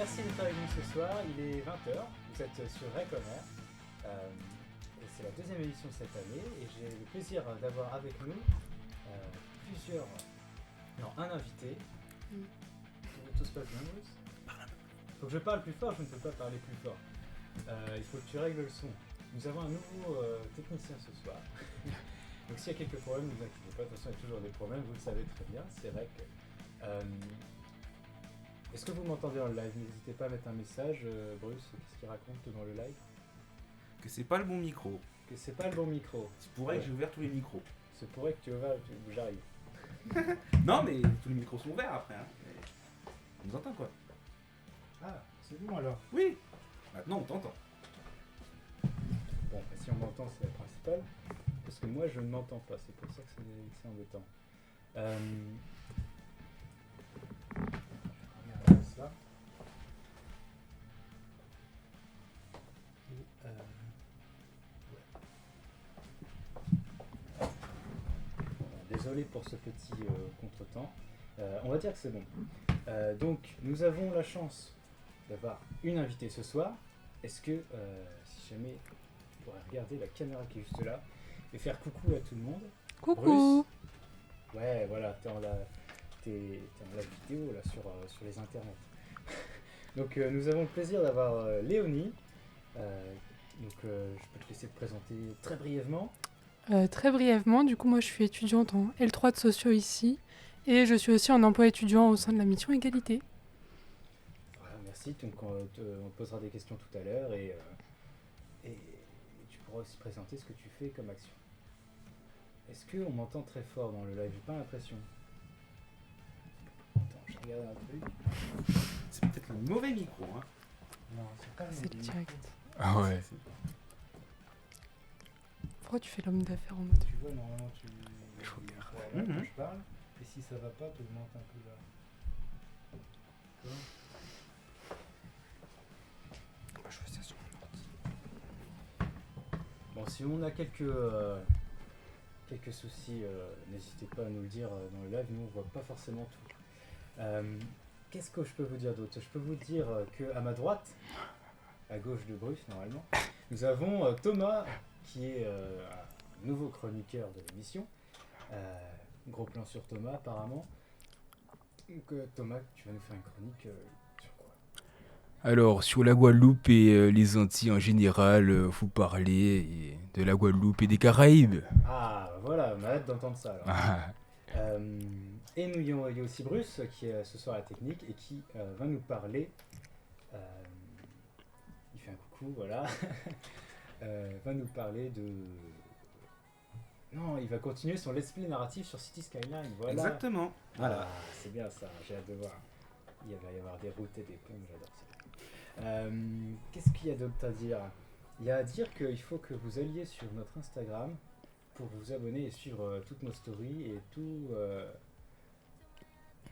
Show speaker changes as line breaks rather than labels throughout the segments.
merci d'être avec nous ce soir. Il est 20h, vous êtes sur Recomer. Et c'est la deuxième émission de cette année. Et j'ai le plaisir d'avoir avec nous un invité. Tout se passe bien, Bruce? Faut que je parle plus fort, je ne peux pas parler plus fort. Il faut que tu règles le son. Nous avons un nouveau technicien ce soir. Donc s'il y a quelques problèmes, ne vous inquiétez pas, de toute façon il y a toujours des problèmes, vous le savez très bien, c'est vrai que... Est-ce que vous m'entendez en live? N'hésitez pas à mettre un message, Bruce, qu'est-ce qu'il raconte dans le live?
Que c'est pas le bon micro.
Que c'est pas le bon micro.
C'est pourrait que j'ai ouvert tous les micros.
C'est pourrait que tu ouvres, j'arrive.
Non mais tous les micros sont ouverts après. Hein. On nous entend quoi?
Ah, c'est bon alors.
Oui. Maintenant on t'entend.
Bon, bah, si on m'entend, c'est la principale. Parce que moi, je ne m'entends pas. C'est pour ça que c'est embêtant. Je vais regarder ça. Et, désolé pour ce petit contretemps. On va dire que c'est bon. Donc, nous avons la chance d'avoir une invitée ce soir. Est-ce que, si jamais tu pourrais regarder la caméra qui est juste là et faire coucou à tout le monde?
Coucou.
Bruce. Ouais, voilà, t'es en live vidéo là sur les internets. Donc, nous avons le plaisir d'avoir Léonie. Je peux te laisser te présenter très brièvement.
Très brièvement, du coup, moi je suis étudiante en L3 de sociaux ici et je suis aussi en emploi étudiant au sein de la mission égalité.
Voilà, merci. Donc, on te posera des questions tout à l'heure et tu pourras aussi présenter ce que tu fais comme action. Est-ce qu'on m'entend très fort dans le live? J'ai pas l'impression. Attends, je regarde un truc.
C'est peut-être le mauvais micro. Hein.
Non, c'est pas le
C'est le
micro.
direct.
Ah ouais.
Pourquoi tu fais l'homme d'affaires en mode...
Tu vois, normalement, tu
regarde.
voilà,
Mhm.
quand je parle. Et si ça va pas, tu augmentes un peu là. Tu vois?
Moi je fais ça sur mon ordi.
Bon, si on a quelques soucis, n'hésitez pas à nous le dire dans le live, nous on voit pas forcément tout. Qu'est-ce que je peux vous dire d'autre? Je peux vous dire qu'à ma droite, à gauche de Bruce normalement, nous avons Thomas qui est un nouveau chroniqueur de l'émission. Gros plan sur Thomas apparemment. Donc, Thomas, tu vas nous faire une chronique sur quoi?
Alors, sur la Guadeloupe et les Antilles en général, vous parlez de la Guadeloupe et des Caraïbes.
Ah, voilà, on a hâte d'entendre ça alors.
Ah,
Et il y a aussi Bruce qui est ce soir à la technique et qui va nous parler. Il fait un coucou, voilà. Va nous parler de. Non, il va continuer son let's play narratif sur City Skyline, voilà.
Exactement. Voilà.
Ah, c'est bien ça, j'ai hâte de voir. Il va y avoir des routes et des ponts, j'adore ça. Qu'est-ce qu'il y a d'autre à dire? Il y a à dire qu'il faut que vous alliez sur notre Instagram pour vous abonner et suivre toutes nos stories et tout.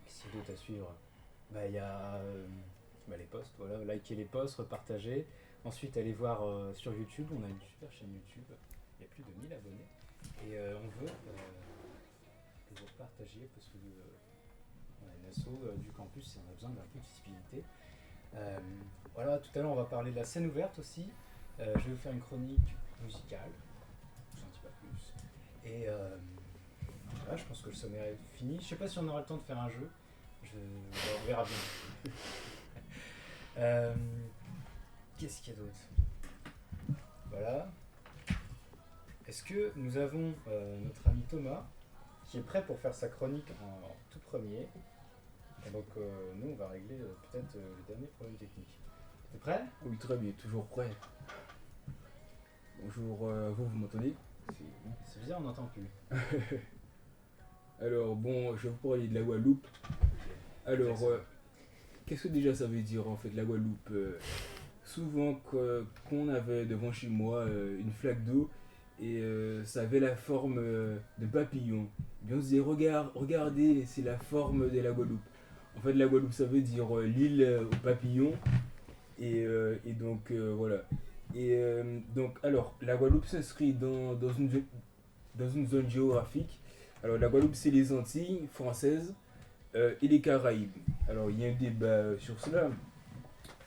Qu'est-ce qu'il y a d'autre à suivre? Bah, il y a les posts, voilà, likez les posts, repartagez. Ensuite, allez voir sur YouTube, on a une super chaîne YouTube, il y a plus de 1000 abonnés. Et on veut que vous partagiez parce que on a une asso du campus et on a besoin d'un peu de visibilité. Voilà, tout à l'heure on va parler de la scène ouverte aussi. Je vais vous faire une chronique musicale, je n'en dis pas plus. Et voilà, je pense que le sommaire est fini. Je sais pas si on aura le temps de faire un jeu. On verra bien. Qu'est-ce qu'il y a d'autre? Voilà. Est-ce que nous avons notre ami Thomas qui est prêt pour faire sa chronique en tout premier? Et donc nous on va régler peut-être les derniers problèmes techniques. T'es prêt?
Oui, très bien, toujours prêt. Bonjour, vous m'entendez?
C'est bizarre, on n'entend plus.
Alors, bon, je vais vous parler de la Guadeloupe. Alors, qu'est-ce que déjà ça veut dire en fait la Guadeloupe? Souvent, qu'on avait devant chez moi une flaque d'eau et ça avait la forme de papillon. Et bien on se disait, regardez, c'est la forme de la Guadeloupe. En fait, la Guadeloupe, ça veut dire l'île aux papillons. Et donc, voilà. Et donc, alors, la Guadeloupe s'inscrit dans une zone géographique. Alors, la Guadeloupe, c'est les Antilles françaises et les Caraïbes. Alors, il y a un débat sur cela.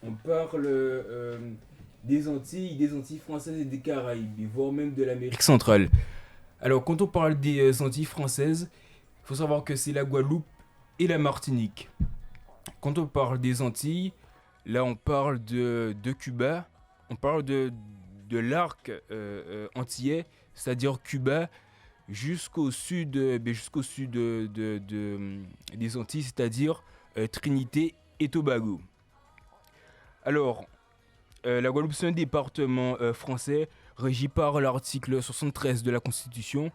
on parle des Antilles françaises et des Caraïbes, et voire même de l'Amérique centrale. Alors, quand on parle des Antilles françaises, il faut savoir que c'est la Guadeloupe et la Martinique. Quand on parle des Antilles, là, on parle de Cuba, on parle de l'arc antillais, c'est-à-dire Cuba, jusqu'au sud des Antilles, c'est-à-dire Trinité et Tobago. Alors, la Guadeloupe, c'est un département français régi par l'article 73 de la Constitution.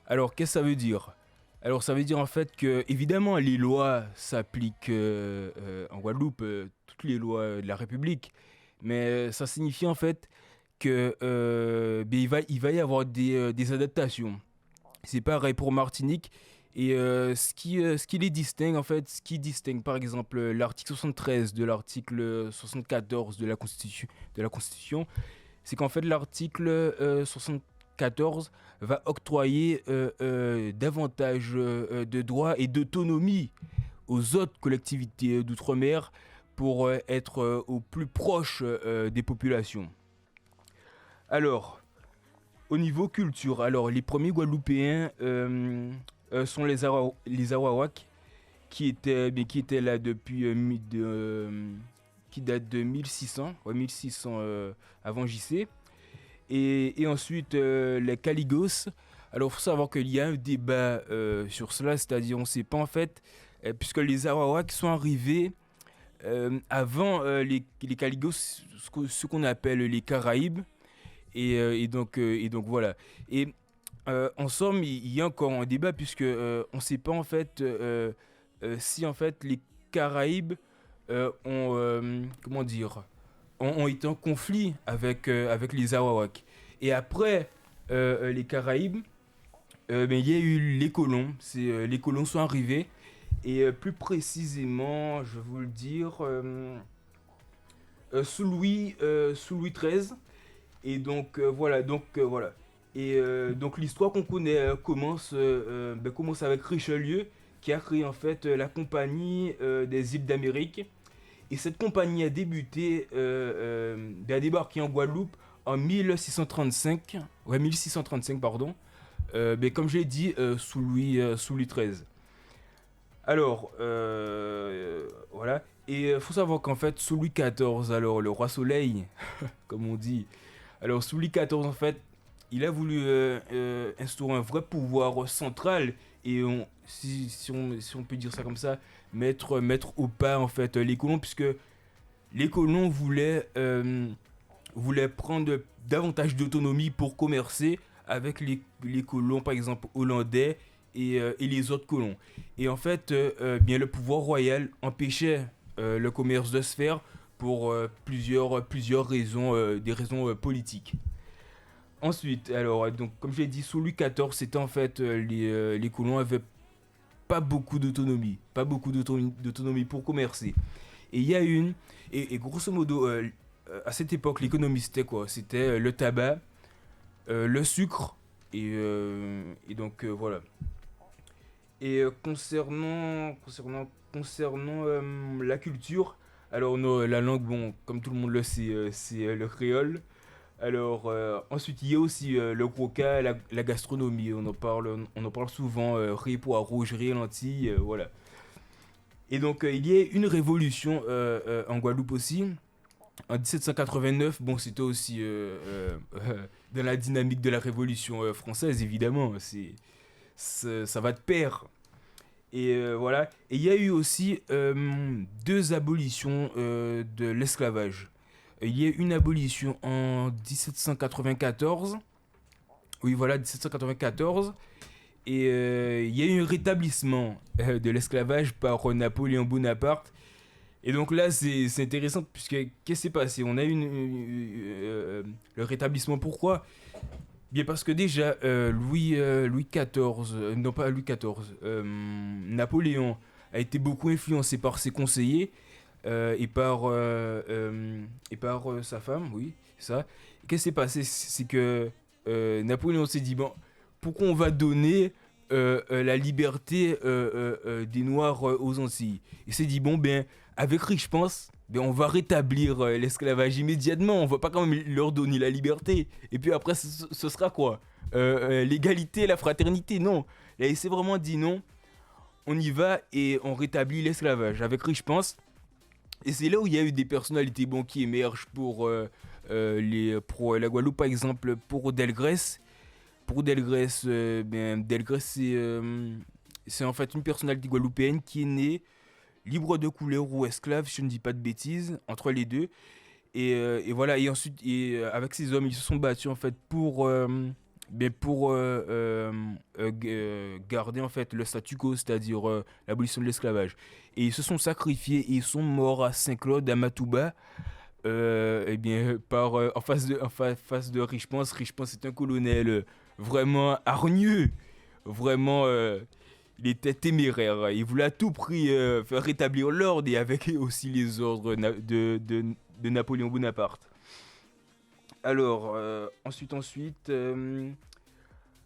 Alors, qu'est-ce que ça veut dire ? Alors, ça veut dire en fait que, évidemment, les lois s'appliquent en Guadeloupe, toutes les lois de la République, mais ça signifie en fait que il va y avoir des adaptations. C'est pareil pour Martinique. Et ce qui les distingue, en fait, ce qui distingue par exemple l'article 73 de l'article 74 de la Constitution, c'est qu'en fait l'article 74 va octroyer davantage de droits et d'autonomie aux autres collectivités d'outre-mer pour être au plus proche des populations. Alors, au niveau culture, alors les premiers Guadeloupéens sont les Arawaks qui étaient là depuis qui date de 1600 avant JC, et ensuite les Caligos. Alors il faut savoir qu'il y a un débat sur cela, c'est-à-dire on ne sait pas en fait, puisque les Arawaks sont arrivés avant les Caligos, ce qu'on appelle les Caraïbes, et donc voilà. Et en somme, il y a encore un débat puisque on ne sait pas en fait si en fait les Caraïbes ont été en conflit avec les Arawaks. Et après les Caraïbes, il y a eu les colons. Les colons sont arrivés et plus précisément, je vais vous le dire, sous Louis XIII. Et donc voilà. Et donc l'histoire qu'on connaît commence avec Richelieu, qui a créé en fait la compagnie des îles d'Amérique. Et cette compagnie a débuté, a débarqué en Guadeloupe en 1635, comme je l'ai dit, sous Louis XIII. Alors, voilà. Et il faut savoir qu'en fait, sous Louis XIV, alors le roi Soleil, comme on dit, alors sous Louis XIV, en fait, il a voulu instaurer un vrai pouvoir central et si on peut dire ça comme ça, mettre au pas en fait les colons, puisque les colons voulaient prendre davantage d'autonomie pour commercer avec les colons, par exemple hollandais et les autres colons. Et en fait, le pouvoir royal empêchait le commerce de se faire pour plusieurs raisons, des raisons politiques. Ensuite, alors, donc, comme je l'ai dit, sous Louis XIV, c'était en fait les colons avaient pas beaucoup d'autonomie pour commercer. Et il y a et grosso modo, à cette époque, l'économie c'était quoi ? C'était le tabac, le sucre, et donc voilà. Et concernant la culture, alors la langue, bon, comme tout le monde le sait, c'est le créole. Alors ensuite il y a aussi le croquat, la gastronomie, on en parle souvent, riz, poireaux, riz, lentilles, voilà. Et donc il y a une révolution en Guadeloupe aussi, en 1789, bon c'était aussi dans la dynamique de la révolution française évidemment, ça va de pair. Et voilà, et il y a eu aussi 2 abolitions de l'esclavage. Il y a une abolition en 1794. Oui, voilà, 1794. Et il y a eu un rétablissement de l'esclavage par Napoléon Bonaparte. Et donc là, c'est intéressant, puisque qu'est-ce qui s'est passé ? On a eu le rétablissement. Pourquoi ? Bien parce que déjà, Louis XIV, non pas Louis XIV, Napoléon a été beaucoup influencé par ses conseillers. Et par sa femme, oui, ça. Qu'est-ce qui s'est passé ? C'est que Napoléon s'est dit, bon, pourquoi on va donner la liberté des Noirs aux Antilles ? Il s'est dit, bon, ben, avec Riche pense,
ben on va rétablir l'esclavage immédiatement, on va pas quand même leur donner la liberté. Et puis après, ce sera quoi l'égalité, la fraternité? Non. Là, il s'est vraiment dit non, on y va et on rétablit l'esclavage avec Rich Pense. Et c'est là où il y a eu des personnalités qui émergent pour la Guadeloupe, par exemple, pour Delgrès. Pour Delgrès, Delgrès c'est en fait une personnalité guadeloupéenne qui est née libre de couleur ou esclave, si je ne dis pas de bêtises, entre les deux. Et voilà, et ensuite, avec ces hommes, ils se sont battus en fait pour garder en fait le statu quo, c'est-à-dire l'abolition de l'esclavage. Et ils se sont sacrifiés et ils sont morts à Saint-Claude, à Matouba, en face de Rich Pense. Rich Pense est un colonel vraiment hargneux, vraiment il était téméraire. Il voulait à tout prix faire rétablir l'ordre et avec aussi les ordres de Napoléon Bonaparte. Alors, ensuite,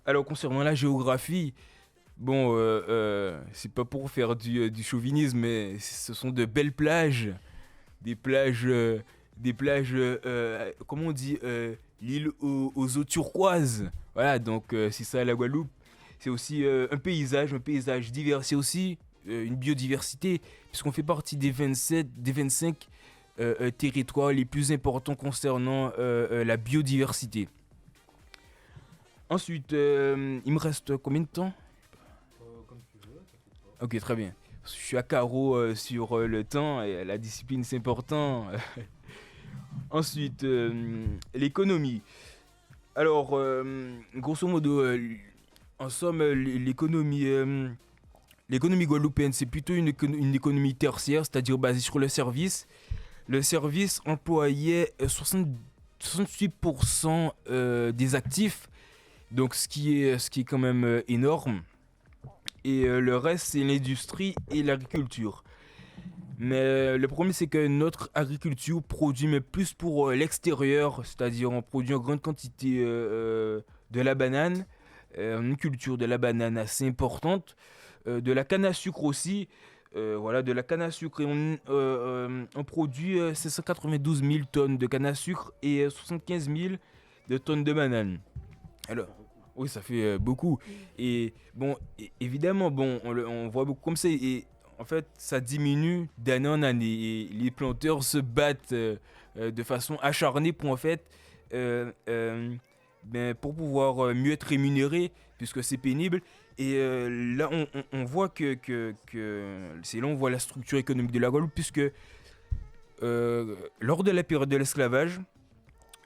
alors concernant la géographie, c'est pas pour faire du chauvinisme, mais ce sont de belles plages, des plages, comment on dit, l'île aux eaux turquoises. Voilà, donc c'est ça la Guadeloupe. C'est aussi un paysage divers. C'est aussi une biodiversité, puisqu'on fait partie des 25 territoires les plus importants concernant la biodiversité. Ensuite, il me reste combien de temps?
Comme tu veux, t'inquiète pas.
Ok, très bien. Je suis à carreau sur le temps et la discipline c'est important. Ensuite, l'économie. Alors, grosso modo, en somme, l'économie guadeloupéenne, c'est plutôt une économie tertiaire, c'est-à-dire basée sur le service. Le service employait 68% des actifs, donc ce qui est quand même énorme. Et le reste, c'est l'industrie et l'agriculture. Mais le problème, c'est que notre agriculture produit mais plus pour l'extérieur, c'est-à-dire on produit en grande quantité de la banane, une culture de la banane assez importante, de la canne à sucre aussi, de la canne à sucre, et on produit 792 000 tonnes de canne à sucre et 75 000 de tonnes de banane. Alors, oui, ça fait beaucoup. Et bon, évidemment, on voit beaucoup comme ça. Et en fait, ça diminue d'année en année. Et les planteurs se battent de façon acharnée pour en fait, pour pouvoir mieux être rémunérés, puisque c'est pénible. Et là, on voit que c'est là on voit la structure économique de la Guadeloupe, puisque lors de la période de l'esclavage,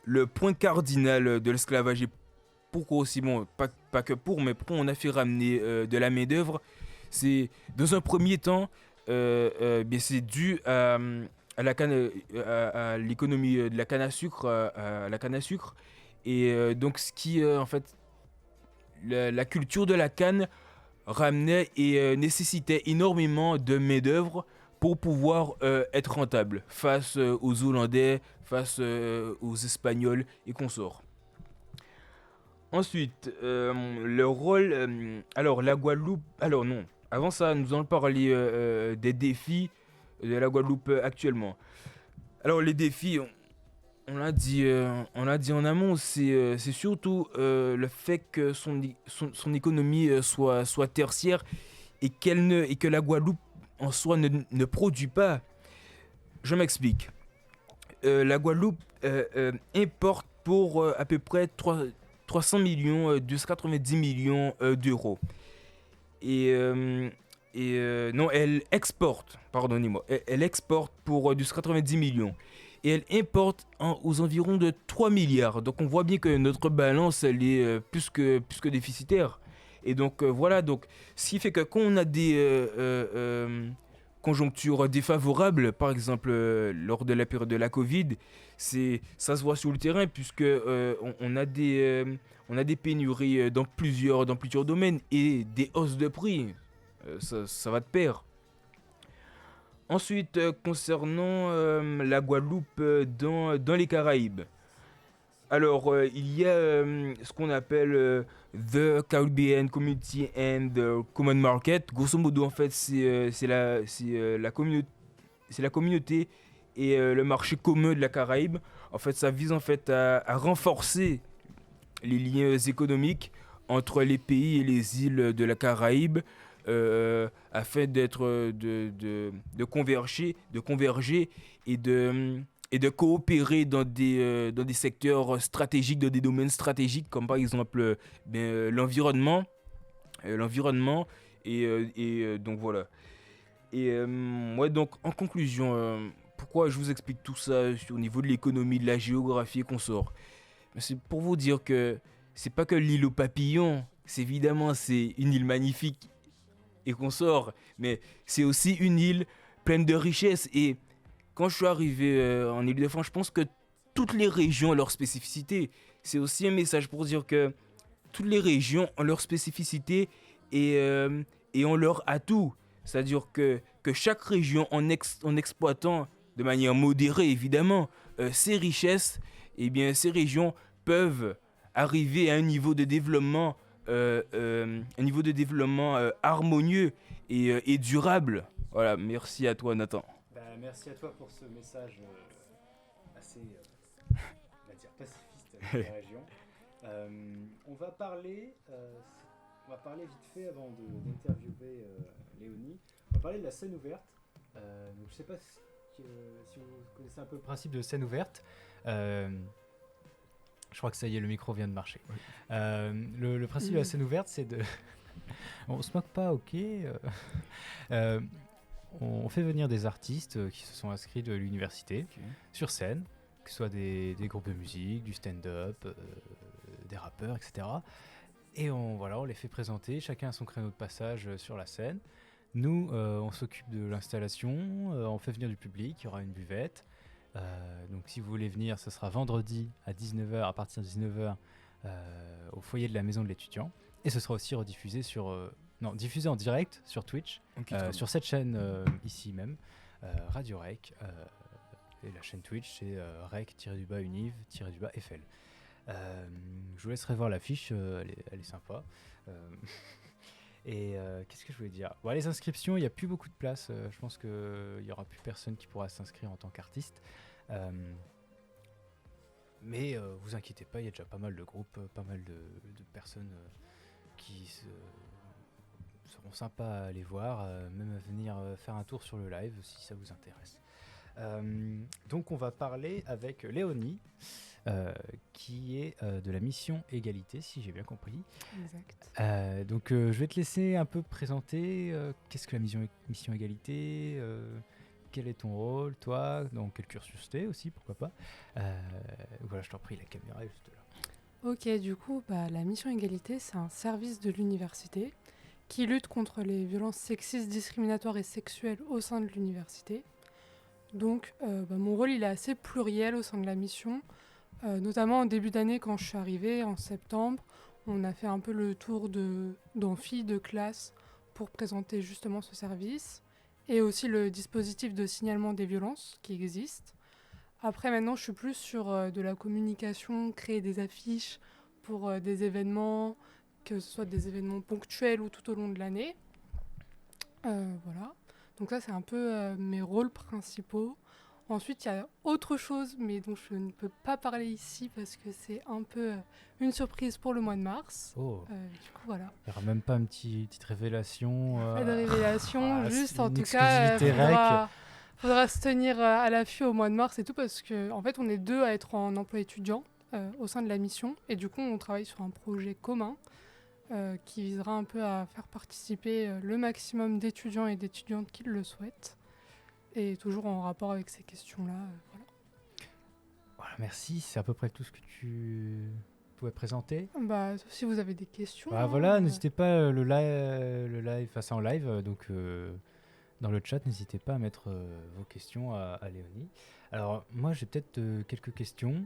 le point cardinal de l'esclavage est pourquoi aussi, pas que mais pourquoi on a fait ramener de la main-d'œuvre, c'est dans un premier temps, c'est dû à l'économie de la canne à sucre, à la canne à sucre, et donc ce qui, en fait, la culture de la canne ramenait et nécessitait énormément de main-d'œuvre pour pouvoir être rentable face aux Hollandais, face aux Espagnols et consorts. Ensuite, le rôle... alors, la Guadeloupe... Alors non, avant ça, nous allons parler des défis de la Guadeloupe actuellement. Alors, les défis, on l'a dit en amont, c'est surtout le fait que son économie soit tertiaire et que la Guadeloupe en soi ne produit pas. Je m'explique. La Guadeloupe importe pour à peu près 300 millions, 290 millions d'euros. Et non, elle exporte, pardonnez-moi, elle exporte pour 290 millions. Et elle importe aux environs de 3 milliards. Donc on voit bien que notre balance, elle est plus que déficitaire. Et donc voilà, donc, ce qui fait que quand on a des conjonctures défavorables, par exemple lors de la période de la Covid, ça se voit sur le terrain, puisque on a des pénuries dans plusieurs domaines et des hausses de prix. Ça va de pair. Ensuite, concernant la Guadeloupe dans les Caraïbes. Alors, il y a ce qu'on appelle The Caribbean Community and Common Market. Grosso modo, en fait, c'est la communauté et le marché commun de la Caraïbe. En fait, ça vise en fait à renforcer les liens économiques entre les pays et les îles de la Caraïbe afin de converger et de coopérer dans des secteurs stratégiques, dans des domaines stratégiques comme par exemple l'environnement et donc voilà. Et ouais, donc en conclusion, pourquoi je vous explique tout ça au niveau de l'économie, de la géographie et qu'on sort? C'est pour vous dire que c'est pas que l'île aux papillons, c'est une île magnifique et qu'on sort, mais c'est aussi une île pleine de richesses. Et quand je suis arrivé en Île-de-France, je pense que toutes les régions ont leur spécificité. C'est aussi un message pour dire que toutes les régions ont leur spécificité et ont leur atout. C'est-à-dire que chaque région, en exploitant de manière modérée évidemment ses richesses, eh bien ces régions peuvent arriver à un niveau de développement, harmonieux et durable. Voilà, merci à toi Nathan.
Bah, merci à toi pour ce message assez, on va dire, pacifiste de la région. On va parler vite fait avant d'interviewer Léonie. On va parler de la scène ouverte. Donc, je ne sais pas si vous connaissez un peu le principe de scène ouverte. Je crois que ça y est, le micro vient de marcher.
Oui.
Le principe de la scène ouverte, c'est de... On se moque pas, ok. On fait venir des artistes qui se sont inscrits de l'université sur scène, que ce soit des groupes de musique, du stand-up, des rappeurs, etc. Et on les fait présenter, chacun a son créneau de passage sur la scène. Nous, on s'occupe de l'installation, on fait venir du public, il y aura une buvette. Donc si vous voulez venir, ce sera vendredi à 19h, à partir de 19h, au foyer de la maison de l'étudiant. Et ce sera aussi rediffusé diffusé en direct sur Twitch, sur cette chaîne ici même, Radio Rec. Et la chaîne Twitch, c'est rec-univ-fl. Je vous laisserai voir l'affiche, elle est sympa. Et qu'est-ce que je voulais dire ? Les inscriptions, il n'y a plus beaucoup de place. Je pense qu'il n'y aura plus personne qui pourra s'inscrire en tant qu'artiste. Mais vous inquiétez pas, il y a déjà pas mal de groupes, pas mal de personnes qui seront sympas à aller voir, même à venir faire un tour sur le live si ça vous intéresse. Donc on va parler avec Léonie, qui est de la mission Égalité, si j'ai bien compris.
Exact.
Donc je vais te laisser un peu présenter qu'est-ce que la mission Égalité, quel est ton rôle, toi, dans quel cursus t'es aussi, pourquoi pas. Voilà, je t'en prie, la caméra est juste là.
Ok, du coup, la mission Égalité, c'est un service de l'université qui lutte contre les violences sexistes, discriminatoires et sexuelles au sein de l'université. Donc, mon rôle, il est assez pluriel au sein de la mission. Notamment en début d'année, quand je suis arrivée, en septembre, on a fait un peu le tour d'amphi, de classe, pour présenter justement ce service, et aussi le dispositif de signalement des violences qui existe. Après, maintenant, je suis plus sur de la communication, créer des affiches pour des événements, que ce soit des événements ponctuels ou tout au long de l'année. Voilà. Donc ça, c'est un peu mes rôles principaux. Ensuite, il y a autre chose, mais dont je ne peux pas parler ici parce que c'est un peu une surprise pour le mois de mars.
Oh.
Du coup, voilà.
Il n'y aura même pas une petite révélation.
Pas de révélation, juste en tout
cas,
faudra se tenir à l'affût au mois de mars et tout parce qu'en fait, on est 2 à être en emploi étudiant au sein de la mission et du coup, on travaille sur un projet commun qui visera un peu à faire participer le maximum d'étudiants et d'étudiantes qui le souhaitent. Et toujours en rapport avec ces questions-là.
Voilà, merci. C'est à peu près tout ce que tu pouvais présenter.
Si vous avez des questions.
N'hésitez pas, le live, c'est en live, donc dans le chat, n'hésitez pas à mettre vos questions à Léonie. Alors, moi, j'ai peut-être quelques questions.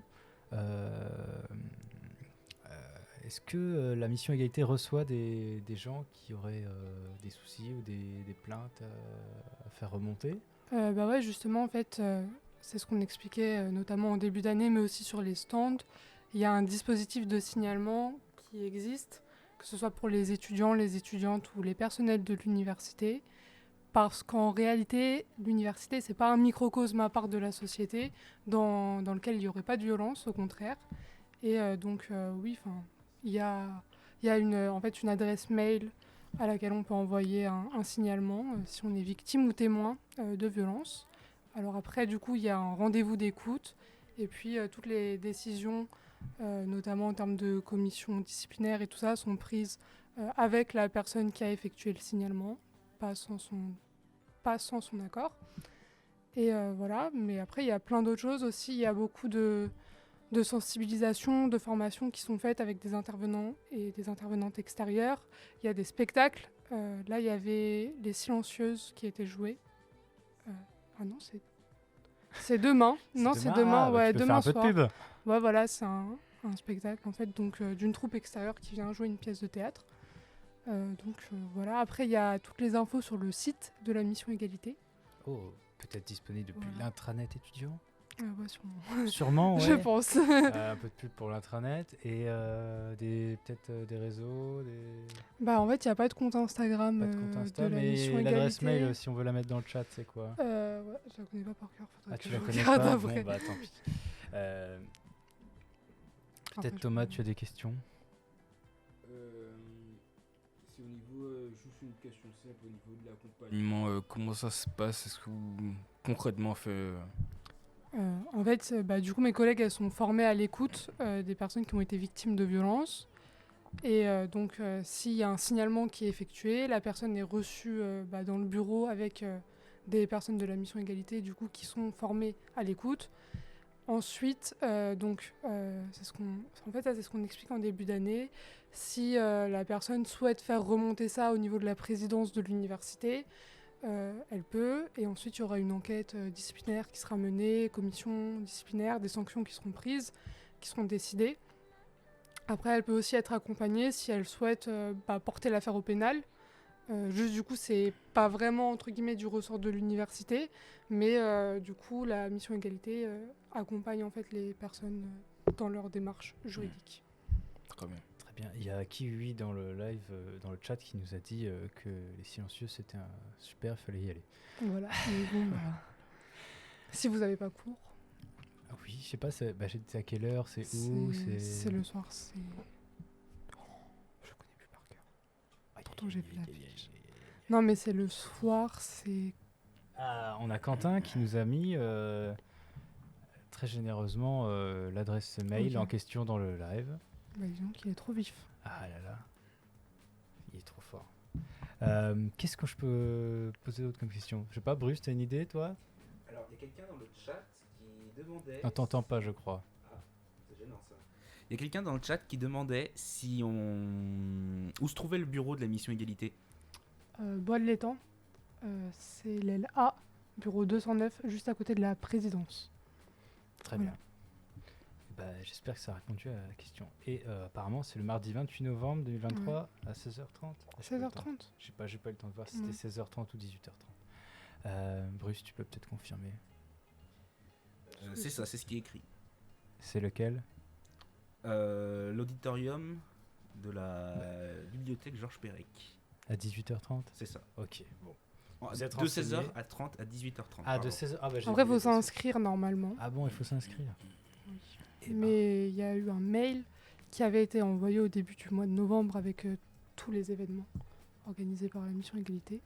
Est-ce que la mission Égalité reçoit des gens qui auraient des soucis ou des plaintes à faire remonter ?
Justement, en fait, c'est ce qu'on expliquait notamment en début d'année, mais aussi sur les stands. Il y a un dispositif de signalement qui existe, que ce soit pour les étudiants, les étudiantes ou les personnels de l'université, parce qu'en réalité, l'université, c'est pas un microcosme à part de la société dans lequel il n'y aurait pas de violence, au contraire. Et donc, oui, il y a en fait une adresse mail à laquelle on peut envoyer un signalement si on est victime ou témoin de violence. Alors après, du coup, il y a un rendez-vous d'écoute et puis toutes les décisions, notamment en termes de commission disciplinaire et tout ça, sont prises avec la personne qui a effectué le signalement, pas sans son accord. Et voilà, mais après, il y a plein d'autres choses aussi. Il y a beaucoup de sensibilisation, de formation qui sont faites avec des intervenants et des intervenantes extérieures. Il y a des spectacles. Là, il y avait Les Silencieuses qui étaient jouées. Ah non, c'est demain. Non, c'est demain. Ouais,
tu peux
demain
faire un
soir.
peu de pub.
Ouais, voilà, c'est un spectacle en fait, donc d'une troupe extérieure qui vient jouer une pièce de théâtre. Voilà. Après, il y a toutes les infos sur le site de la mission Égalité.
Oh, peut-être disponible depuis
Voilà.
l'intranet étudiant.
Ouais, sûrement.
Sûrement, ouais.
Je pense.
Un peu de pub pour l'intranet et peut-être des réseaux,
Bah, en fait, il n'y a pas de compte Instagram
pas de compte Insta,
de la mission
mais l'adresse
Égalité.
mail, si on veut la mettre dans le chat, c'est quoi?
Ouais, je la connais pas par cœur. Faudrait
Ah,
que
tu
je
la connais
regarde
pas?
après.
Bon, bah tant pis.
Après,
Peut-être
je
Thomas,
peux-
tu as des questions?
C'est au niveau, juste une question simple, au niveau de l'accompagnement, comment ça se passe? Est-ce que vous, concrètement, fait...
En fait, du coup, mes collègues, elles sont formées à l'écoute des personnes qui ont été victimes de violences. Et donc, s'il y a un signalement qui est effectué, la personne est reçue dans le bureau avec des personnes de la mission Égalité, du coup, qui sont formées à l'écoute. Ensuite, c'est ce qu'on explique en début d'année. Si la personne souhaite faire remonter ça au niveau de la présidence de l'université, elle peut. Et ensuite, il y aura une enquête disciplinaire qui sera menée, commission disciplinaire, des sanctions qui seront prises, qui seront décidées. Après, elle peut aussi être accompagnée si elle souhaite porter l'affaire au pénal. Juste du coup, c'est pas vraiment entre guillemets du ressort de l'université, mais du coup, la mission Égalité accompagne en fait les personnes dans leur démarche juridique.
Très bien.
Très bien. Il y a Kiwi dans le live, dans le chat, qui nous a dit que Les Silencieux, c'était super, il fallait y aller.
Voilà. Mais bon, si vous n'avez pas cours,
Ah oui, je sais pas, j'étais à quelle heure, c'est où,
c'est le soir, c'est. Oh, je connais plus par cœur. Pourtant, j'ai vu l'affiche. Non, mais c'est le soir, c'est.
Ah, on a Quentin qui nous a mis très généreusement l'adresse mail
Ok.
en question dans le live.
Bah, disons qu'il est trop vif.
Ah là là, il est trop fort. Qu'est-ce que je peux poser d'autre comme question? Je sais pas, Bruce, t'as une idée, toi?
Alors, il y a quelqu'un dans le chat qui demandait...
On t'entend pas, je crois.
C'est gênant, ça. Il y a quelqu'un dans le chat qui demandait si où se trouvait le bureau de la mission Égalité.
Bois de l'étang, c'est l'aile A, bureau 209, juste à côté de la présidence.
Très
Voilà.
bien. J'espère que ça a répondu à la question. Et apparemment, c'est le mardi 28 novembre 2023 à 16h30.
16h30.
J'ai pas eu le temps de voir si c'était 16h30 ou 18h30. Bruce, tu peux peut-être confirmer.
C'est ça, c'est ce qui est écrit.
C'est lequel?
L'auditorium de la bibliothèque Georges Perec.
À 18h30?
C'est ça.
Ok, bon. Vous
De
êtes renseigné
16h30 à 18h30.
Ah, de
pardon.
16h. Ah, bah, j'ai
Après, il
oublié
faut
de-
s'inscrire normalement.
Ah bon, il faut s'inscrire. Eh ben,
Mais il y a eu un mail qui avait été envoyé au début du mois de novembre avec tous les événements organisés par la mission Égalité.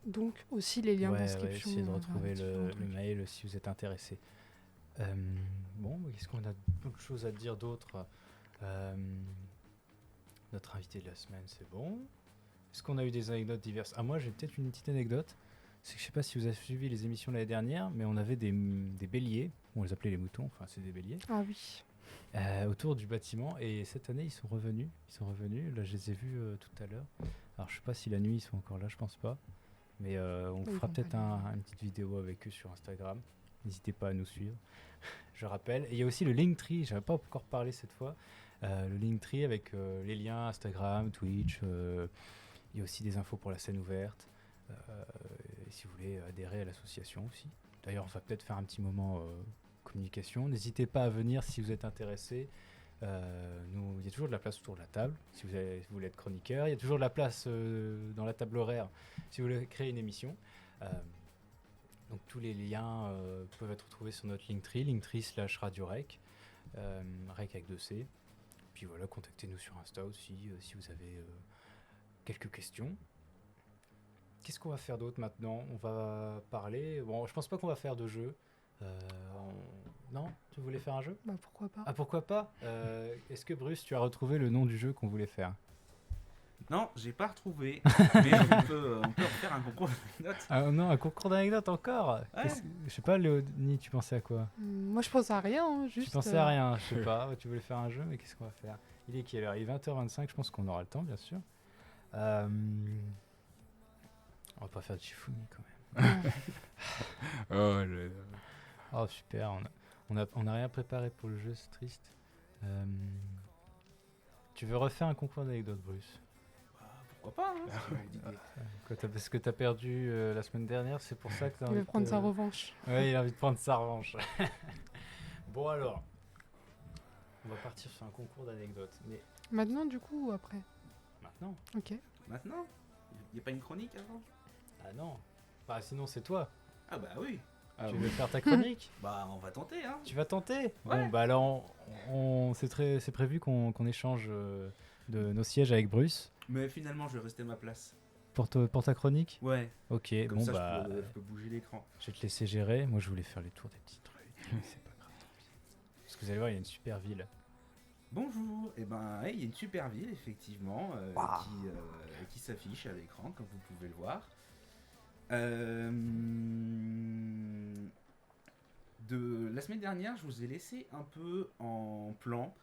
Donc aussi les liens
ouais,
d'inscription.
essayez de
vers
retrouver
différents
le
trucs.
mail si vous êtes intéressé. Bon, qu'est-ce qu'on a d'autres choses à dire d'autre? Notre invité de la semaine, c'est bon. Est-ce qu'on a eu des anecdotes diverses? Ah, moi, j'ai peut-être une petite anecdote. C'est que je sais pas si vous avez suivi les émissions l'année dernière, mais on avait des béliers. On les appelait les moutons, enfin, c'est des béliers.
Ah oui.
Autour du bâtiment, et cette année ils sont revenus. Là, je les ai vus tout à l'heure. Alors, je sais pas si la nuit ils sont encore là, je pense pas. Mais on
Ils
fera
vont
peut-être
pas y
une petite vidéo avec eux sur Instagram. N'hésitez pas à nous suivre. Je rappelle. Et il y a aussi le Linktree, j'avais pas encore parlé cette fois. Le Linktree avec les liens Instagram, Twitch. Il y a aussi des infos pour la scène ouverte. Et si vous voulez adhérer à l'association aussi. D'ailleurs, on va peut-être faire un petit moment communication. N'hésitez pas à venir si vous êtes intéressé. Il y a toujours de la place autour de la table, si vous voulez être chroniqueur. Il y a toujours de la place dans la table horaire, si vous voulez créer une émission. Donc tous les liens peuvent être retrouvés sur notre Linktree/Radio-Rec, Rec avec 2C. Puis voilà, contactez-nous sur Insta aussi si vous avez quelques questions. Qu'est-ce qu'on va faire d'autre maintenant? On va parler... Bon, je pense pas qu'on va faire de jeu. Non? Tu voulais faire un jeu?
Bah pourquoi pas.
Ah, pourquoi pas? Est-ce que Bruce, tu as retrouvé le nom du jeu qu'on voulait faire?
Non, j'ai pas retrouvé. Mais on peut refaire un concours d'anecdotes.
Ah non, un concours d'anecdotes encore?
Ouais.
Je sais pas, Léonie, tu pensais à quoi?
Moi je pense à rien, hein, juste.
Tu pensais à rien, je sais pas. Tu voulais faire un jeu, mais qu'est-ce qu'on va faire? Il est quelle heure? Il est 20h25, je pense qu'on aura le temps, bien sûr. On va pas faire de Shifumi quand même.
Oh là là.
Oh super, on a rien préparé pour le jeu, c'est triste. Tu veux refaire un concours d'anecdotes, Bruce?
Pourquoi pas, hein?
Parce que t'as perdu la semaine dernière, c'est pour ça que t'as
Il
envie
veut prendre
de-
sa revanche.
Ouais, il a envie de prendre sa revanche. Bon alors, on va partir sur un concours d'anecdotes, mais
Maintenant du coup ou après?
maintenant?
Ok.
Maintenant? Il n'y a pas une chronique avant?
Ah non, bah sinon c'est toi.
Ah bah oui.
Tu veux faire ta chronique?
Bah on va tenter, hein.
Tu vas tenter?
Ouais.
Bon bah alors, c'est prévu qu'on échange de nos sièges avec Bruce
Mais finalement, je vais rester à ma place.
pour ta chronique.
Ouais.
Ok,
Comme
bon
ça,
bah,
je peux bouger l'écran.
je vais te laisser gérer. Moi, je voulais faire les tours des petits trucs. C'est pas grave, tant pis. Parce que vous allez voir, il y a une super ville.
Bonjour. Et ben, il y a une super ville, effectivement, qui s'affiche à l'écran, comme vous pouvez le voir. De la semaine dernière, je vous ai laissé un peu en plan,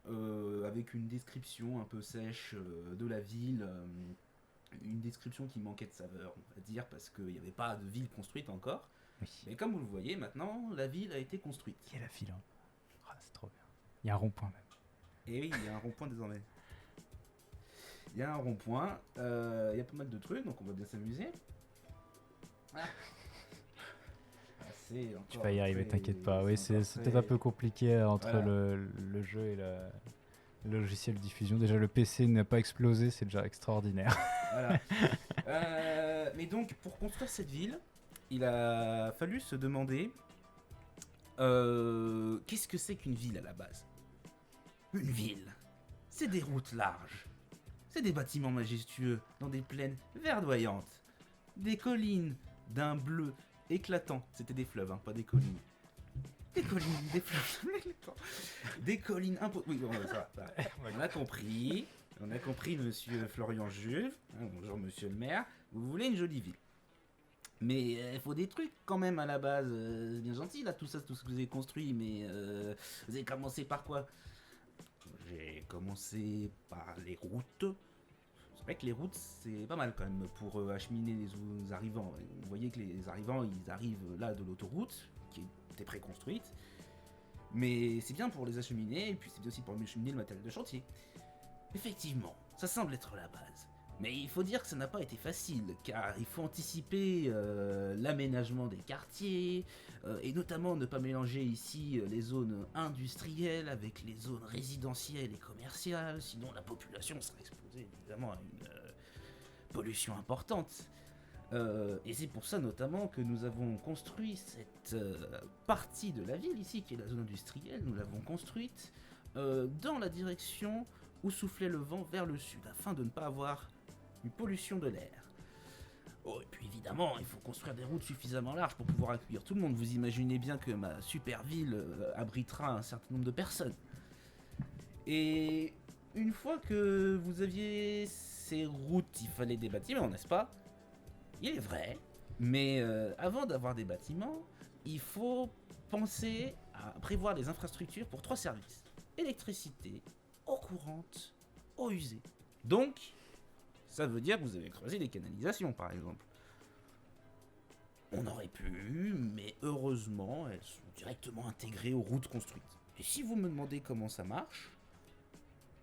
avec une description un peu sèche de la ville, une description qui manquait de saveur, on va dire, parce qu'il n'y avait pas de ville construite encore.
Oui.
Mais comme vous le voyez, maintenant, la ville a été construite.
Il y a la ville. Hein. Ah, c'est trop bien. Il y a un rond-point même.
Et oui, il y a un rond-point désormais. Il y a un rond-point, il y a pas mal de trucs, donc on va bien s'amuser. Ah. Ah, c'est
Tu
encore
vas y arriver,
très-
t'inquiète pas. Oui, c'est
encore
peut-être
très-
un peu compliqué entre
Voilà.
le jeu et le logiciel de diffusion. Déjà, le PC n'a pas explosé, c'est déjà extraordinaire.
Voilà. Mais donc, pour construire cette ville, il a fallu se demander qu'est-ce que c'est qu'une ville à la base? Une ville, c'est des routes larges, c'est des bâtiments majestueux dans des plaines verdoyantes, des collines d'un bleu éclatant. C'était des fleuves, hein, pas des collines. Des collines, des fleuves éclatants. Des collines oui, bon, ça va. On a compris, monsieur Florian Juve. Bonjour, monsieur le maire. Vous voulez une jolie ville. Mais il faut des trucs quand même à la base. C'est bien gentil là, tout ce que vous avez construit, mais vous avez commencé par quoi? J'ai commencé par les routes. C'est vrai que les routes, c'est pas mal quand même pour acheminer les arrivants. Vous voyez que les arrivants, ils arrivent là de l'autoroute, qui était préconstruite. Mais c'est bien pour les acheminer, et puis c'est bien aussi pour acheminer le matériel de chantier. Effectivement, ça semble être la base. Mais il faut dire que ça n'a pas été facile, car il faut anticiper l'aménagement des quartiers, et notamment ne pas mélanger ici les zones industrielles avec les zones résidentielles et commerciales, sinon la population sera exposée évidemment à une pollution importante. Et c'est pour ça notamment que nous avons construit cette partie de la ville ici, qui est la zone industrielle, nous l'avons construite dans la direction où soufflait le vent vers le sud, afin de ne pas avoir une pollution de l'air. Oh, et puis évidemment, il faut construire des routes suffisamment larges pour pouvoir accueillir tout le monde. Vous imaginez bien que ma super ville abritera un certain nombre de personnes. Et une fois que vous aviez ces routes, il fallait des bâtiments, n'est-ce pas? Il est vrai, mais avant d'avoir des bâtiments, il faut penser à prévoir des infrastructures pour 3 services. Électricité, eau courante, eau usée. Donc, ça veut dire que vous avez creusé des canalisations, par exemple. On aurait pu, mais heureusement, elles sont directement intégrées aux routes construites. Et si vous me demandez comment ça marche,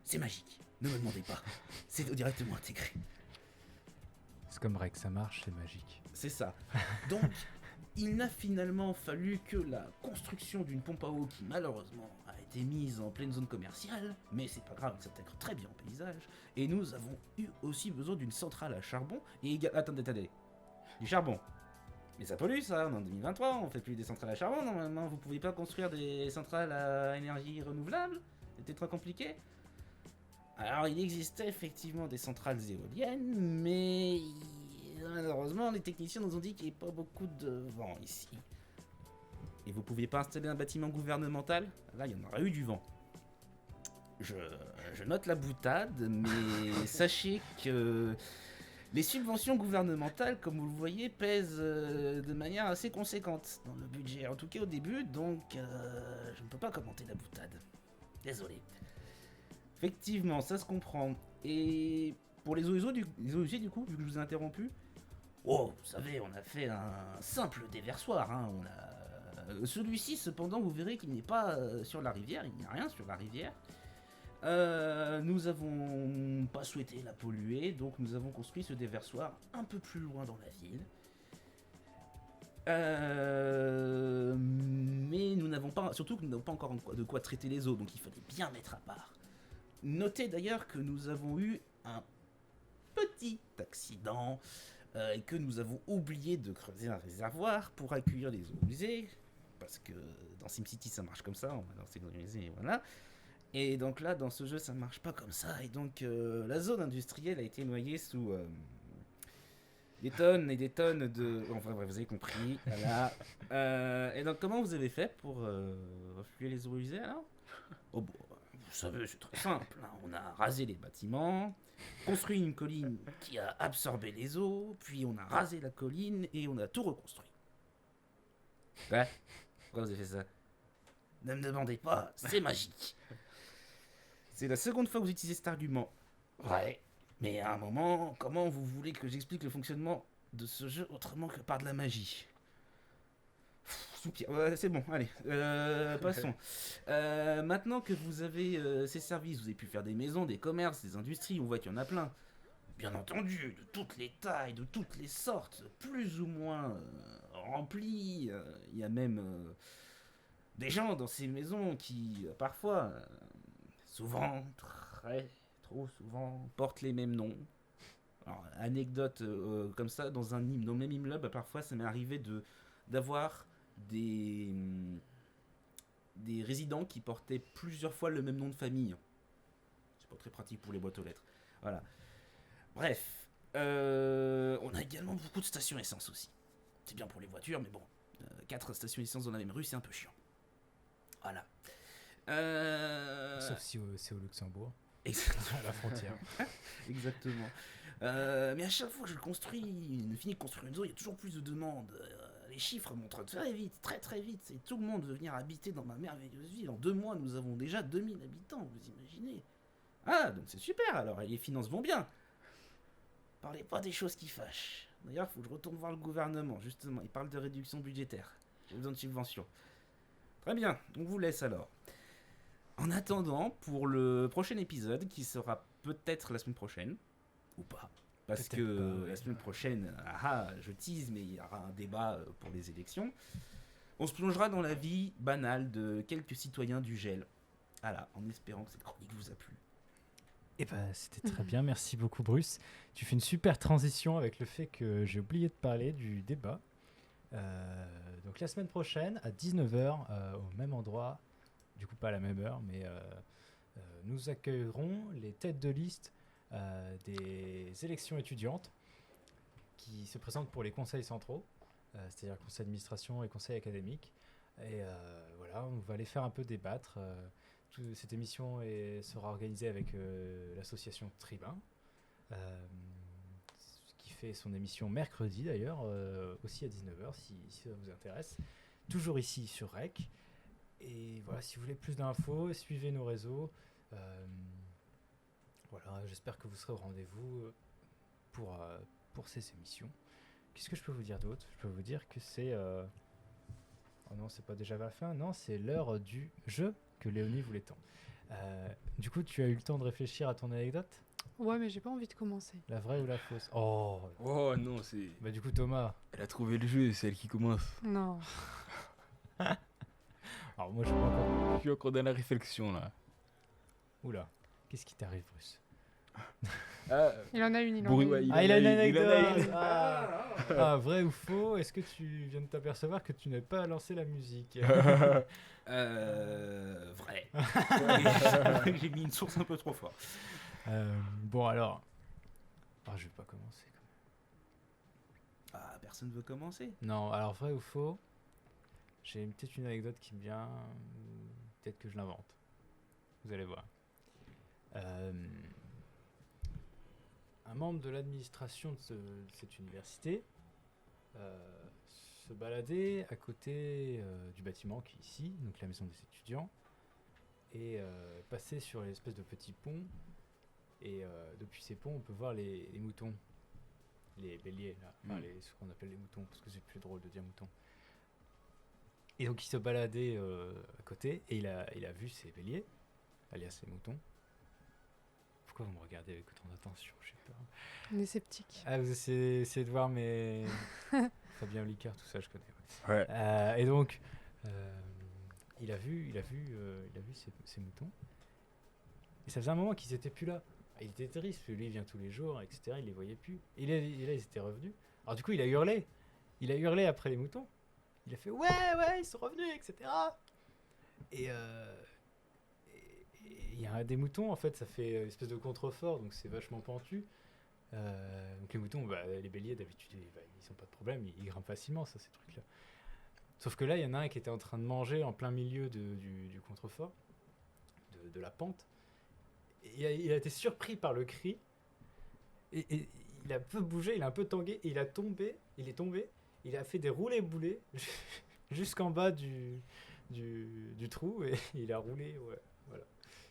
c'est magique. Ne me demandez pas. C'est directement intégré.
C'est comme vrai que ça marche, c'est magique.
C'est ça. Donc, il n'a finalement fallu que la construction d'une pompe à eau qui malheureusement a été mise en pleine zone commerciale, mais c'est pas grave, ça s'intègre très bien au paysage. Et nous avons eu aussi besoin d'une centrale à charbon et attendez, du charbon. Mais ça pollue ça, on est en 2023, on fait plus des centrales à charbon, normalement vous pouvez pas construire des centrales à énergie renouvelable, c'était trop compliqué. Alors il existait effectivement des centrales éoliennes, mais malheureusement les techniciens nous ont dit qu'il n'y avait pas beaucoup de vent ici. Et vous pouviez pas installer un bâtiment gouvernemental? Là il y en aurait eu du vent. Je note la boutade, mais sachez que les subventions gouvernementales, comme vous le voyez, pèsent de manière assez conséquente dans le budget, en tout cas au début, donc je ne peux pas commenter la boutade. Désolé. Effectivement, ça se comprend. Et pour les OSG du coup, vu que je vous ai interrompu, oh, vous savez, on a fait un simple déversoir. Hein, celui-ci, cependant, vous verrez qu'il n'est pas sur la rivière, il n'y a rien sur la rivière. Nous avons pas souhaité la polluer, donc nous avons construit ce déversoir un peu plus loin dans la ville. Mais nous n'avons pas, surtout que nous n'avons pas encore de quoi traiter les eaux, donc il fallait bien mettre à part. Notez d'ailleurs que nous avons eu un petit accident et que nous avons oublié de creuser un réservoir pour accueillir les eaux usées, parce que dans SimCity ça marche comme ça, on va lancer les eaux usées et voilà. Et donc là, dans ce jeu, ça marche pas comme ça, et donc la zone industrielle a été noyée sous des tonnes et des tonnes de... Enfin bref, vous avez compris, voilà. Et donc comment vous avez fait pour refluer les eaux usées alors? Oh bon, vous savez, c'est très simple, hein. On a rasé les bâtiments, construit une colline qui a absorbé les eaux, puis on a rasé la colline et on a tout reconstruit. Ouais. Pourquoi vous avez fait ça? Ne me demandez pas, c'est magique. C'est la seconde fois que vous utilisez cet argument. Ouais, mais à un moment, comment vous voulez que j'explique le fonctionnement de ce jeu autrement que par de la magie? Soupir. Ouais, c'est bon, allez, passons. Maintenant que vous avez ces services, vous avez pu faire des maisons, des commerces, des industries, on voit qu'il y en a plein. Bien entendu, de toutes les tailles, de toutes les sortes, plus ou moins remplies. Il y a même des gens dans ces maisons qui, parfois, souvent, trop souvent, portent les mêmes noms. Alors, anecdote comme ça, dans le même immeuble, parfois ça m'est arrivé d'avoir des résidents qui portaient plusieurs fois le même nom de famille. C'est pas très pratique pour les boîtes aux lettres. Voilà. Bref, on a également beaucoup de stations essence aussi. C'est bien pour les voitures, mais bon, 4 stations essence dans la même rue, c'est un peu chiant. Voilà.
Sauf si c'est au Luxembourg,
Exactement.
à la frontière.
Exactement. Mais à chaque fois que je finis de construire une zone, il y a toujours plus de demandes. Les chiffres montrent très vite, très vite. Et tout le monde veut venir habiter dans ma merveilleuse ville. En 2 mois, nous avons déjà 2000 habitants, vous imaginez? Ah, donc c'est super alors, et les finances vont bien. Parlez pas des choses qui fâchent. D'ailleurs, il faut que je retourne voir le gouvernement, justement. Il parle de réduction budgétaire. J'ai besoin de subventions. Très bien, on vous laisse alors. En attendant, pour le prochain épisode, qui sera peut-être la semaine prochaine, ou pas, parce
Peut-être
que
pas, ouais.
la semaine prochaine, je tease, mais il y aura un débat pour les élections, on se plongera dans la vie banale de quelques citoyens du GEL. Voilà, en espérant que cette chronique vous a plu.
Eh ben, c'était très bien, merci beaucoup Bruce. Tu fais une super transition avec le fait que j'ai oublié de parler du débat. Donc la semaine prochaine, à 19h, au même endroit, du coup pas à la même heure, mais nous accueillerons les têtes de liste des élections étudiantes qui se présentent pour les conseils centraux, c'est-à-dire conseil d'administration et conseil académique. Et voilà, on va les faire un peu débattre. Cette émission sera organisée avec l'association Tribun, qui fait son émission mercredi d'ailleurs, aussi à 19h si ça vous intéresse. Toujours ici sur REC. Et voilà, si vous voulez plus d'infos, suivez nos réseaux. Voilà, j'espère que vous serez au rendez-vous pour ces émissions. Qu'est-ce que je peux vous dire d'autre? Je peux vous dire que c'est... Oh non, c'est pas déjà vers la fin. Non, c'est l'heure du jeu que Léonie voulait tant. Du coup, tu as eu le temps de réfléchir à ton anecdote?
Ouais, mais j'ai pas envie de commencer.
La vraie ou la fausse? Oh.
Oh non, c'est.
Bah du coup Thomas.
Elle a trouvé le jeu, c'est elle qui commence.
Non.
Alors moi je suis pas encore.
Je suis encore dans la réflexion là.
Oula. Qu'est-ce qui t'arrive, Bruce?
Ah,
Il en a une, il en a
Bourri-
une.
ouais,
Ah, il a une
il en a
anecdote.
une.
Ah, vrai ou faux? Est-ce que tu viens de t'apercevoir que tu n'as pas lancé la musique?
Vrai. J'ai mis une source un peu trop fort.
Bon alors. Ah, je vais pas commencer quand même.
Ah, personne veut commencer.
Non, alors vrai ou faux? J'ai peut-être une anecdote qui me vient. Peut-être que je l'invente. Vous allez voir. Un membre de l'administration de cette université se baladait à côté du bâtiment qui est ici, donc la maison des étudiants, et passait sur l'espèce de petits ponts. Et depuis ces ponts, on peut voir les moutons, les béliers, là. Enfin, ce qu'on appelle les moutons, parce que c'est plus drôle de dire moutons. Et donc il se baladait à côté, et il a vu ces béliers, alias ces moutons. Pourquoi vous me regardez avec autant d'attention? J'ai peur.
On est sceptique.
Ah, vous essayez de voir mes... Fabien Olicard, tout ça, je connais.
Ouais.
Et donc, il a vu ces moutons. Et ça faisait un moment qu'ils étaient plus là. Il était triste, parce que lui, il vient tous les jours, etc. Il les voyait plus. Et là, ils étaient revenus. Alors du coup, il a hurlé. Il a hurlé après les moutons. Il a fait « Ouais, ils sont revenus, etc. » Et il y a un des moutons, en fait, ça fait une espèce de contrefort, donc c'est vachement pentu. Donc les moutons, les béliers, d'habitude, ils ont pas de problème, ils grimpent facilement, ça, ces trucs-là. Sauf que là, il y en a un qui était en train de manger en plein milieu du contrefort, de la pente. Et il a été surpris par le cri, et il a un peu bougé, il a un peu tangué, et il est tombé, il a fait des roulés-boulés jusqu'en bas du trou, et il a roulé, ouais, voilà.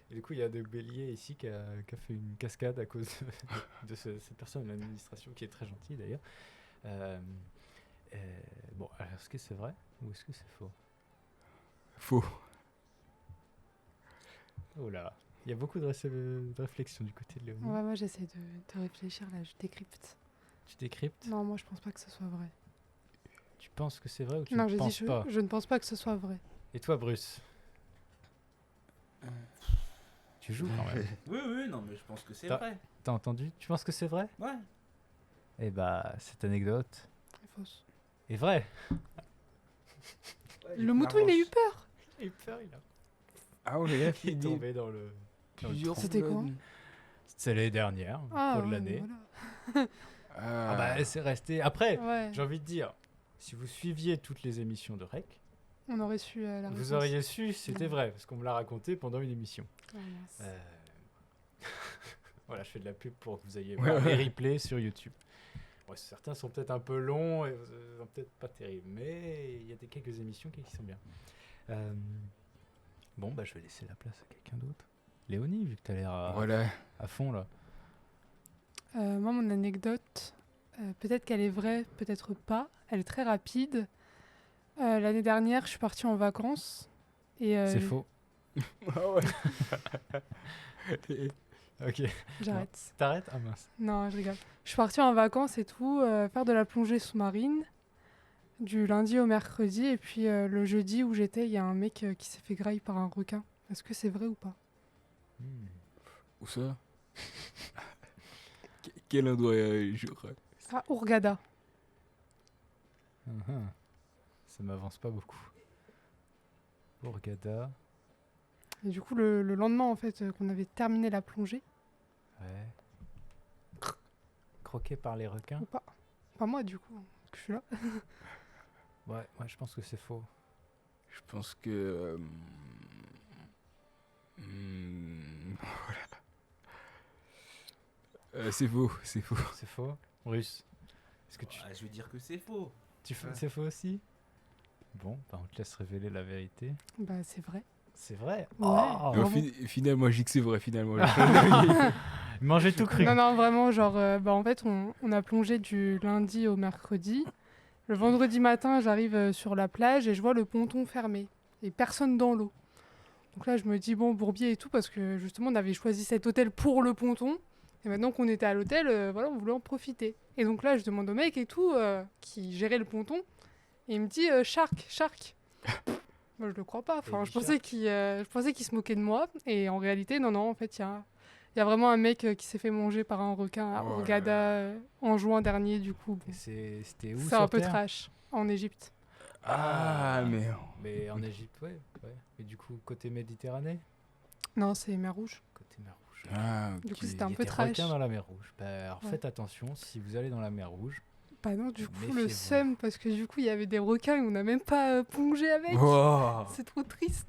Et du coup, il y a des béliers ici qui a fait une cascade à cause de cette personne de l'administration, qui est très gentille d'ailleurs. Bon, alors est-ce que c'est vrai ou est-ce que c'est faux?
Faux.
Oh là, il y a beaucoup de réflexion du côté de Léonie.
Ouais, moi j'essaie de réfléchir là, je décrypte.
Tu décryptes?
Non, moi je pense pas que ce soit vrai.
Tu penses que c'est vrai ou tu
Non,
ne
j'ai dit
penses pas?
je ne pense pas que ce soit vrai.
Et toi, Bruce? Tu joues quand même.
Oui, non, mais je pense que c'est
T'as-
vrai.
T'as entendu? Tu penses que c'est vrai?
Ouais.
Eh bah, cette anecdote
C'est fausse.
est vraie.
Le mouton, il a eu peur.
Il a eu peur, il a...
Ah ouais, il a
Il
fait
est
des
tombé dans le...
plusieurs
C'était
fois.
quand
C'est l'année dernière, au
Ah,
cours de
ouais,
l'année.
voilà.
Ah bah, c'est resté... Après,
Ouais,
j'ai envie de dire, si vous suiviez toutes les émissions de REC,
on aurait su la réponse.
vous auriez su c'était
Ouais.
vrai, parce qu'on me l'a raconté pendant une émission.
Ah, mince.
Voilà, je fais de la pub pour que vous ayez
Ouais,
voir les
ouais.
replays sur YouTube. Ouais, certains sont peut-être un peu longs et peut-être pas terribles, mais il y a quelques émissions qui sont bien. Bon, bah je vais laisser la place à quelqu'un d'autre. Léonie, vu que tu as l'air
Voilà.
à fond là.
Moi, mon anecdote, peut-être qu'elle est vraie, peut-être pas. Elle est très rapide. L'année dernière, je suis partie en vacances. Et,
C'est faux.
Ah ouais.
Ok.
J'arrête.
T'arrêtes? Ah mince.
Non, je rigole. Je suis partie en vacances et tout, faire de la plongée sous-marine du lundi au mercredi. Et puis le jeudi où j'étais, il y a un mec qui s'est fait grailler par un requin. Est-ce que c'est vrai ou pas?
Où ça? Quel endroit genre
À Hurghada.
Ça m'avance pas beaucoup. Hurghada.
Et du coup, le lendemain, en fait, qu'on avait terminé la plongée,
Ouais. Croqué par les requins?
ou pas. Pas moi, du coup, parce que je suis là.
Ouais, je pense que c'est faux.
Je pense que. Voilà. C'est faux, c'est faux.
C'est faux? Russe. Est-ce que tu...
Ah, je vais dire que c'est faux.
C'est faux aussi? Bon, bah on te laisse révéler la vérité.
Bah, c'est vrai.
C'est vrai?
Ouais.
Oh.
Mais
bravo.
finalement, je dis que c'est vrai, finalement.
Mangez tout cru.
Non, vraiment, genre, en fait, on a plongé du lundi au mercredi. Le vendredi matin, j'arrive sur la plage et je vois le ponton fermé et personne dans l'eau. Donc là, je me dis, bon, bourbier et tout, parce que justement, on avait choisi cet hôtel pour le ponton. Et maintenant qu'on était à l'hôtel, voilà, on voulait en profiter. Et donc là, je demande au mec et tout, qui gérait le ponton, et il me dit shark. Moi, je le crois pas. Enfin,
Et
je pensais qu'il se moquait de moi. Et en réalité, non, en fait, il y a vraiment un mec qui s'est fait manger par un requin à
Ouais.
Hurghada en juin dernier, du coup. Bon.
C'était où
C'est
sur
un peu
Terre
trash, en Égypte.
Ah, mais.
Mais en Égypte, ouais. Et du coup, côté Méditerranée?
Non, c'est mer Rouge.
Côté mer Rouge.
Ah,
Du
ok.
coup, c'était un
Il y a
peu
des
trash.
requins dans la mer Rouge. Bah, alors
Ouais.
faites attention, si vous allez dans la mer Rouge.
Bah non, du coup, le
Méfiez-vous.
seum, parce que du coup, il y avait des requins et on n'a même pas plongé avec.
Oh.
C'est trop triste.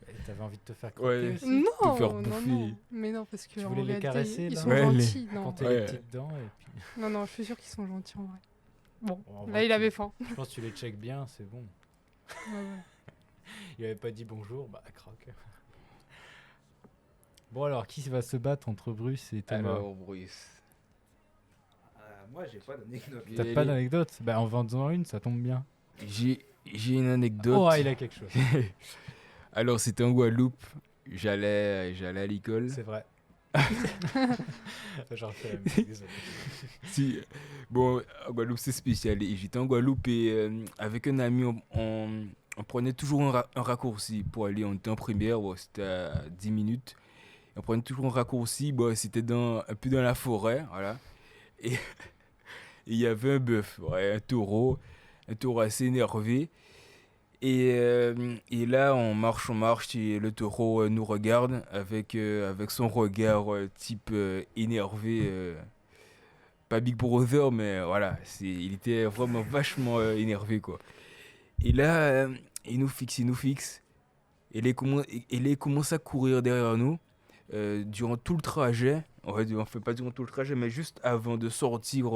Et t'avais envie de te faire
Ouais.
croquer aussi
Non,
faire
non,
bouffer.
non. Mais non, parce que
Tu
en
voulais les
réalité,
caresser,
ils
là
sont
Ouais,
gentils. Non.
quand t'es
Ouais.
les petites dents et puis
non, je suis sûre qu'ils sont gentils en vrai. Bon,
En
là,
vrai,
il avait faim.
je pense que tu les check bien, c'est bon.
Ouais.
Il avait pas dit bonjour, bah croque. Bon alors, qui va se battre entre Bruce et Thomas?
Alors, Bruce.
Moi, j'ai pas d'anecdote.
T'as pas d'anecdote? Bah en vendant une, ça tombe bien.
J'ai une anecdote.
Oh, il a quelque chose.
Alors, c'était en Guadeloupe. J'allais à l'école.
C'est vrai. J'en refais la musique, désolé.
Si, bon, en Guadeloupe, c'est spécial. Et j'étais en Guadeloupe et avec un ami, on prenait toujours un raccourci pour aller. On était en première, bon, c'était à 10 minutes. On prenait toujours un raccourci. Bon, c'était un peu dans la forêt, voilà. Et il y avait un bœuf, ouais, un taureau assez énervé. Et là, on marche, et le taureau nous regarde avec son regard type énervé. Pas Big Brother, mais voilà, il était vraiment vachement énervé, quoi. Et là, il nous fixe. Et là, il commence à courir derrière nous durant tout le trajet. Enfin, pas durant tout le trajet, mais juste avant de sortir,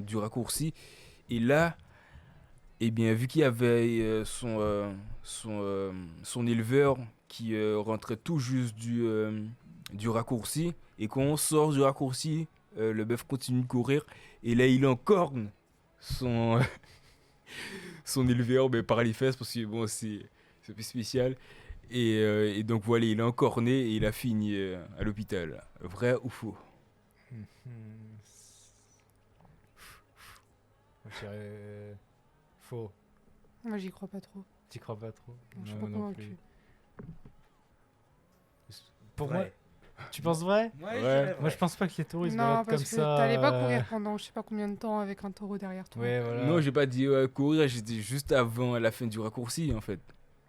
du raccourci. Et là, eh bien, vu qu'il y avait son éleveur qui rentrait tout juste du raccourci, et quand on sort du raccourci, le bœuf continue de courir, et là, il encorne son, son éleveur par les fesses, parce que bon, c'est un peu spécial. Et donc voilà, il a encorné et il a fini à l'hôpital. Vrai ou faux?
Je dirais faux.
Moi, j'y crois pas trop.
T'y crois pas trop?
Non, je suis
Non,
pas
moi non
convaincue.
plus. Pour
Vrai.
moi, tu penses vrai?
Ouais.
Moi, je pense pas que les taureaux ils se
Non,
baladent
parce
comme
que
ça.
t'allais pas courir pendant je sais pas combien de temps avec un taureau derrière toi.
Ouais, voilà.
Non, j'ai pas dit courir, j'ai dit juste avant la fin du raccourci en fait.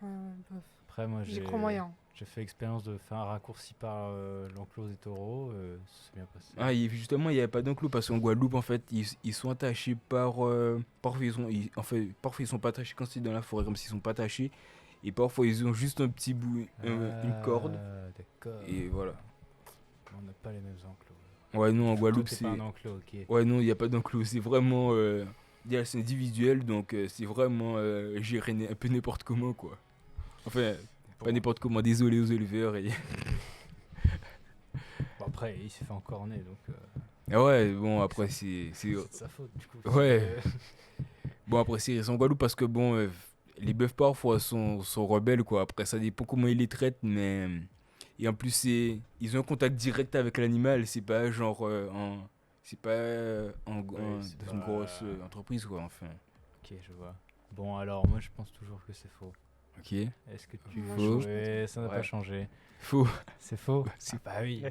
Ouais, bof.
Après, moi,
J'y crois moyen.
J'ai fait l'expérience de faire un raccourci par l'enclos des taureaux. C'est bien passé.
Ah, justement, il n'y avait pas d'enclos parce qu'en Guadeloupe, en fait, ils sont attachés parfois, parfois, ils sont pas attachés quand c'est dans la forêt, comme s'ils sont pas attachés. Et parfois, ils ont juste un petit bout, une corde.
D'accord.
Et voilà.
On n'a pas les mêmes enclos.
Ouais, non, en Guadeloupe,
Toi, t'es
c'est.
pas un enclos, ok.
Ouais, non, il n'y a pas d'enclos. C'est vraiment. Déjà, c'est individuel, donc c'est vraiment géré un peu n'importe comment, quoi. Enfin, pas n'importe comment, désolé aux éleveurs.
Bon, après, il s'est fait encorner, donc
Ah ouais, bon, après, c'est.
c'est de sa faute, du coup.
Ouais. Bon, après, c'est en Guadeloupe parce que, bon, les bœufs parfois sont rebelles, quoi. Après, ça dépend comment ils les traitent, mais. Et en plus, ils ont un contact direct avec l'animal, c'est pas genre. C'est pas
c'est
dans une
pas-
grosse entreprise, quoi, enfin.
Ok, je vois. Bon, alors, moi, je pense toujours que c'est faux.
Ok.
Est-ce que tu
Moi,
Faux.
Ouais, ça n'a
Ouais.
pas changé.
Faux.
C'est faux?
c'est-
Ah bah oui.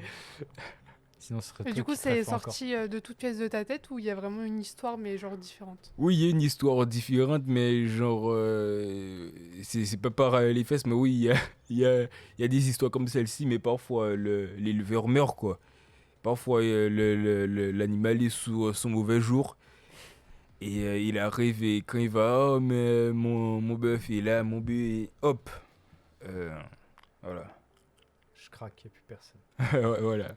Sinon, ce serait
Et
toi
du coup,
qui serais
c'est
fort encore.
sorti de toute pièce de ta tête ou il y a vraiment une histoire mais genre différente?
Oui, il y a une histoire différente, mais genre. C'est pas par les fesses, mais oui, il y a des histoires comme celle-ci, mais parfois l'éleveur meurt, quoi. Parfois l'animal est sous son mauvais jour. Et il arrive et quand il va, oh, mais mon bœuf est là, mon bœuf, hop. Voilà.
Je craque, il n'y a plus personne.
Ouais, voilà.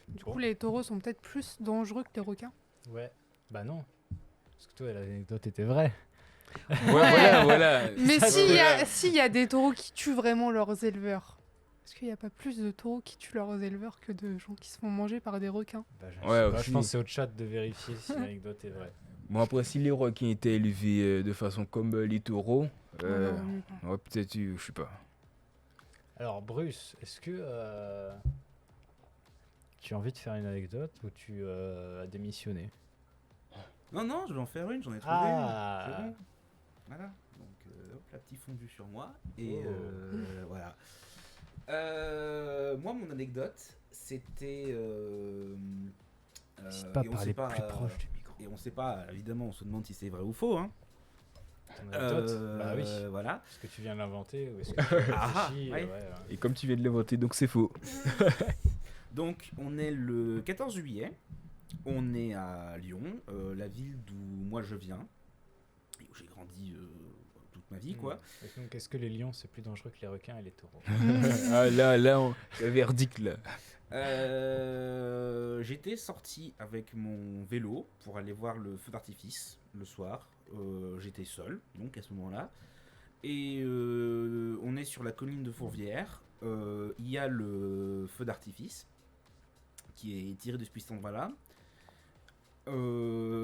Du coup, les taureaux sont peut-être plus dangereux que les requins.
Ouais. Bah non. Parce que toi, l'anecdote était vraie.
Voilà.
Mais
Ça,
s'il y a des taureaux qui tuent vraiment leurs éleveurs, est-ce qu'il n'y a pas plus de taureaux qui tuent leurs éleveurs que de gens qui se font manger par des requins?
Bah, je,
Ouais,
sais pas,
aussi.
je pense que c'est au chat de vérifier si l'anecdote est vraie.
Bon, après, si les requins étaient élevés de façon comme les taureaux,
Ouais, non, mieux pas.
ouais, peut-être, je sais pas.
Alors, Bruce, est-ce que tu as envie de faire une anecdote ou tu as démissionné?
Non, je vais en faire une, j'en ai trouvé
Ah.
une. C'est bon. Voilà. Donc, hop, la petite fondue sur moi. Et
Oh.
voilà. Moi, mon anecdote, c'était.
N'hésite pas à
et on
parler
sait pas,
plus proche du micro.
Et on sait pas, évidemment, on se demande si c'est vrai ou faux. Hein.
Ton anecdote Bah oui.
Voilà.
Est-ce que tu viens de l'inventer ou est-ce que tu
Ah,
réfléchis
ouais.
Et comme tu viens de l'inventer, donc c'est faux.
Donc, on est le 14 juillet. On est à Lyon, la ville d'où moi je viens. Et où j'ai grandi toute ma vie, quoi.
Et donc, est-ce que les lions c'est plus dangereux que les requins et les taureaux?
Ah là, le verdict là.
J'étais sorti avec mon vélo pour aller voir le feu d'artifice le soir. J'étais seul, donc à ce moment-là. Et on est sur la colline de Fourvière. Il y a le feu d'artifice qui est tiré depuis cet endroit-là.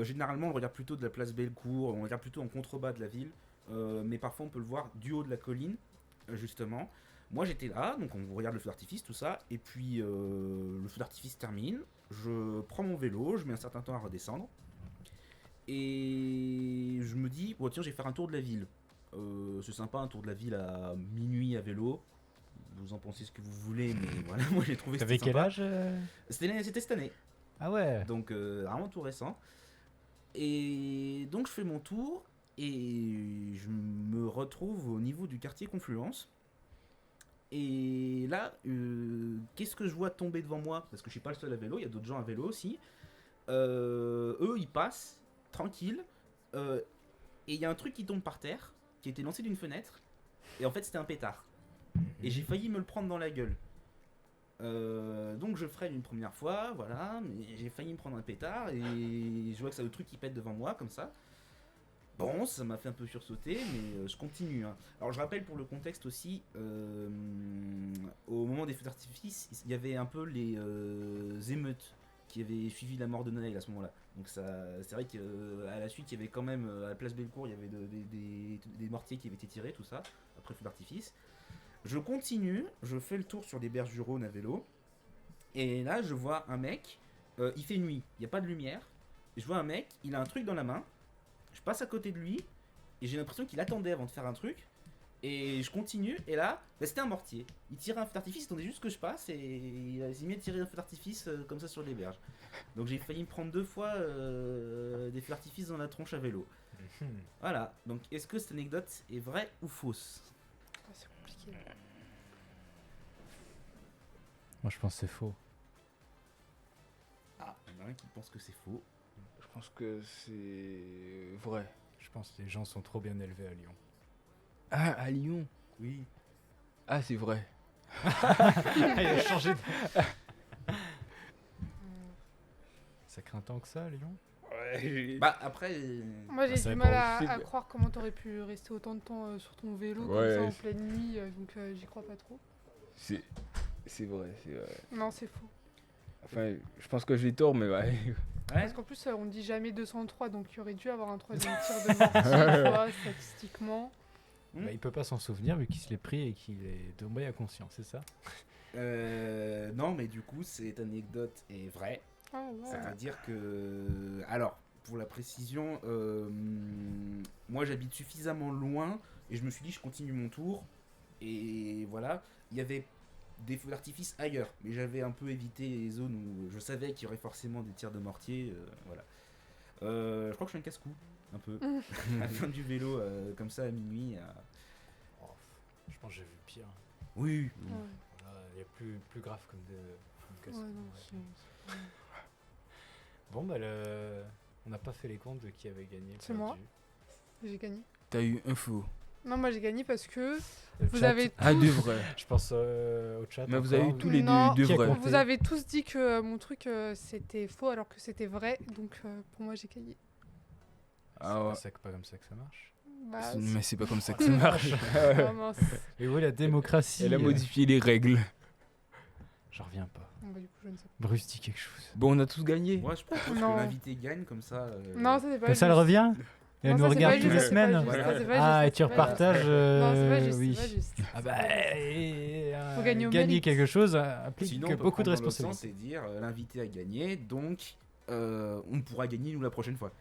Généralement, on regarde plutôt de la place Bellecour, on regarde plutôt en contrebas de la ville. Mais parfois, on peut le voir du haut de la colline, justement. Moi j'étais là, donc on regarde le feu d'artifice, tout ça, et puis le feu d'artifice termine, je prends mon vélo, je mets un certain temps à redescendre, et je me dis, bon tiens, je vais faire un tour de la ville. C'est sympa un tour de la ville à minuit à vélo, vous en pensez ce que vous voulez, mais voilà, moi j'ai trouvé que
T'avais
c'était
quel
sympa.
âge
C'était cette année,
Ah ouais.
donc vraiment tout récent. Et donc je fais mon tour, et je me retrouve au niveau du quartier Confluence. Et là, qu'est-ce que je vois tomber devant moi? Parce que je suis pas le seul à vélo, il y a d'autres gens à vélo aussi. Eux, ils passent, tranquille. Et il y a un truc qui tombe par terre, qui a été lancé d'une fenêtre. Et en fait, c'était un pétard. Et j'ai failli me le prendre dans la gueule. Donc je freine une première fois, voilà. Mais j'ai failli me prendre un pétard. Et je vois que c'est le truc qui pète devant moi, comme ça. Bon, ça m'a fait un peu sursauter, mais je continue. Hein. Alors je rappelle pour le contexte aussi, au moment des feux d'artifice, il y avait un peu les émeutes qui avaient suivi la mort de Noël à ce moment-là. Donc ça, c'est vrai qu'à la suite, il y avait quand même, à la place Bellecour, il y avait des mortiers qui avaient été tirés, tout ça, après feu d'artifice. Je continue, je fais le tour sur des berges du Rhône à vélo, et là je vois un mec, il fait nuit, il n'y a pas de lumière, je vois un mec, il a un truc dans la main. Je passe à côté de lui et j'ai l'impression qu'il attendait avant de faire un truc. Et je continue et là, c'était un mortier. Il tirait un feu d'artifice, il attendait juste que je passe et il s'est mis à tirer un feu d'artifice comme ça sur les berges. Donc j'ai failli me prendre 2 fois des feux d'artifice dans la tronche à vélo. Voilà, donc est-ce que cette anecdote est vraie ou fausse?
Ah, c'est compliqué.
Moi je pense que c'est faux.
Ah, il y en a un qui pense que c'est faux.
Je pense que c'est vrai.
Je pense que les gens sont trop bien élevés à Lyon.
Ah, à Lyon.
Oui.
Ah, c'est vrai.
Il a changé de... Ça craint tant que ça, Lyon?
Ouais.
Bah après...
Moi j'ai
ça
du
dépend
mal
où
à
c'est.
croire comment t'aurais pu rester autant de temps sur ton vélo
Ouais,
comme ça en
c'est-
pleine nuit, donc j'y crois pas trop.
C'est vrai, c'est vrai.
Non, c'est faux.
Enfin, je pense que j'ai tort, mais ouais.
Ouais.
Parce qu'en plus, on dit jamais 203, donc il y aurait dû avoir un troisième tir de mortier, tu vois, statistiquement.
Bah, il peut pas s'en souvenir vu qu'il se l'est pris et qu'il est tombé à conscience, c'est ça?
Non, mais du coup, cette anecdote est vraie.
Ah ouais.
C'est-à-dire que... Alors, pour la précision, moi j'habite suffisamment loin et je me suis dit je continue mon tour. Et voilà, il y avait des feux d'artifice ailleurs. Mais j'avais un peu évité les zones où je savais qu'il y aurait forcément des tirs de mortier. Voilà. Je crois que je suis un casse-cou, un peu. À la fin du vélo, comme ça à minuit.
Oh, je pense que j'ai vu pire.
Oui.
Ouais.
Voilà, il y a plus grave comme
Ouais,
casse-cou,
non,
ouais.
c'est-
Bon, bah, on n'a pas fait les comptes de qui avait gagné.
C'est moi. J'ai gagné.
T'as eu un faux.
Non, moi j'ai gagné parce que
Le
vous
chat,
avez tous...
Ah, deux vrais.
Je pense au chat.
Mais vous avez
encore.
eu tous les
Non.
deux
Qui a
vrais.
compté
Vous avez tous dit que mon truc c'était faux alors que c'était vrai, donc pour moi j'ai gagné.
Ah ouais.
C'est pas comme ça que ça marche.
Bah,
Mais c'est pas comme ça que ça marche.
oh, mince.
Et oui, la démocratie.
Elle a modifié les règles.
J'en reviens pas.
Bon, bah, du coup, je ne sais pas.
Bruce dit quelque chose.
Bon, on a tous gagné.
Moi je propose
Non.
que l'invité gagne comme ça.
Non, ça c'est pas
Comme ça, elle
juste.
revient? Et elle
Non,
nous
ça, c'est pas
regarde toutes
juste,
les
c'est pas
semaines.
juste, ça, c'est pas
Ah,
juste,
et tu
c'est pas
repartages.
juste. Non, c'est pas juste,
oui.
c'est pas juste.
Ah bah,
Faut gagner au
gagner
mérite.
quelque chose implique
Sinon, on peut
beaucoup de
prendre dans l'autre sens
responsabilités.
et dire l'invité a gagné, donc on pourra gagner nous la prochaine fois.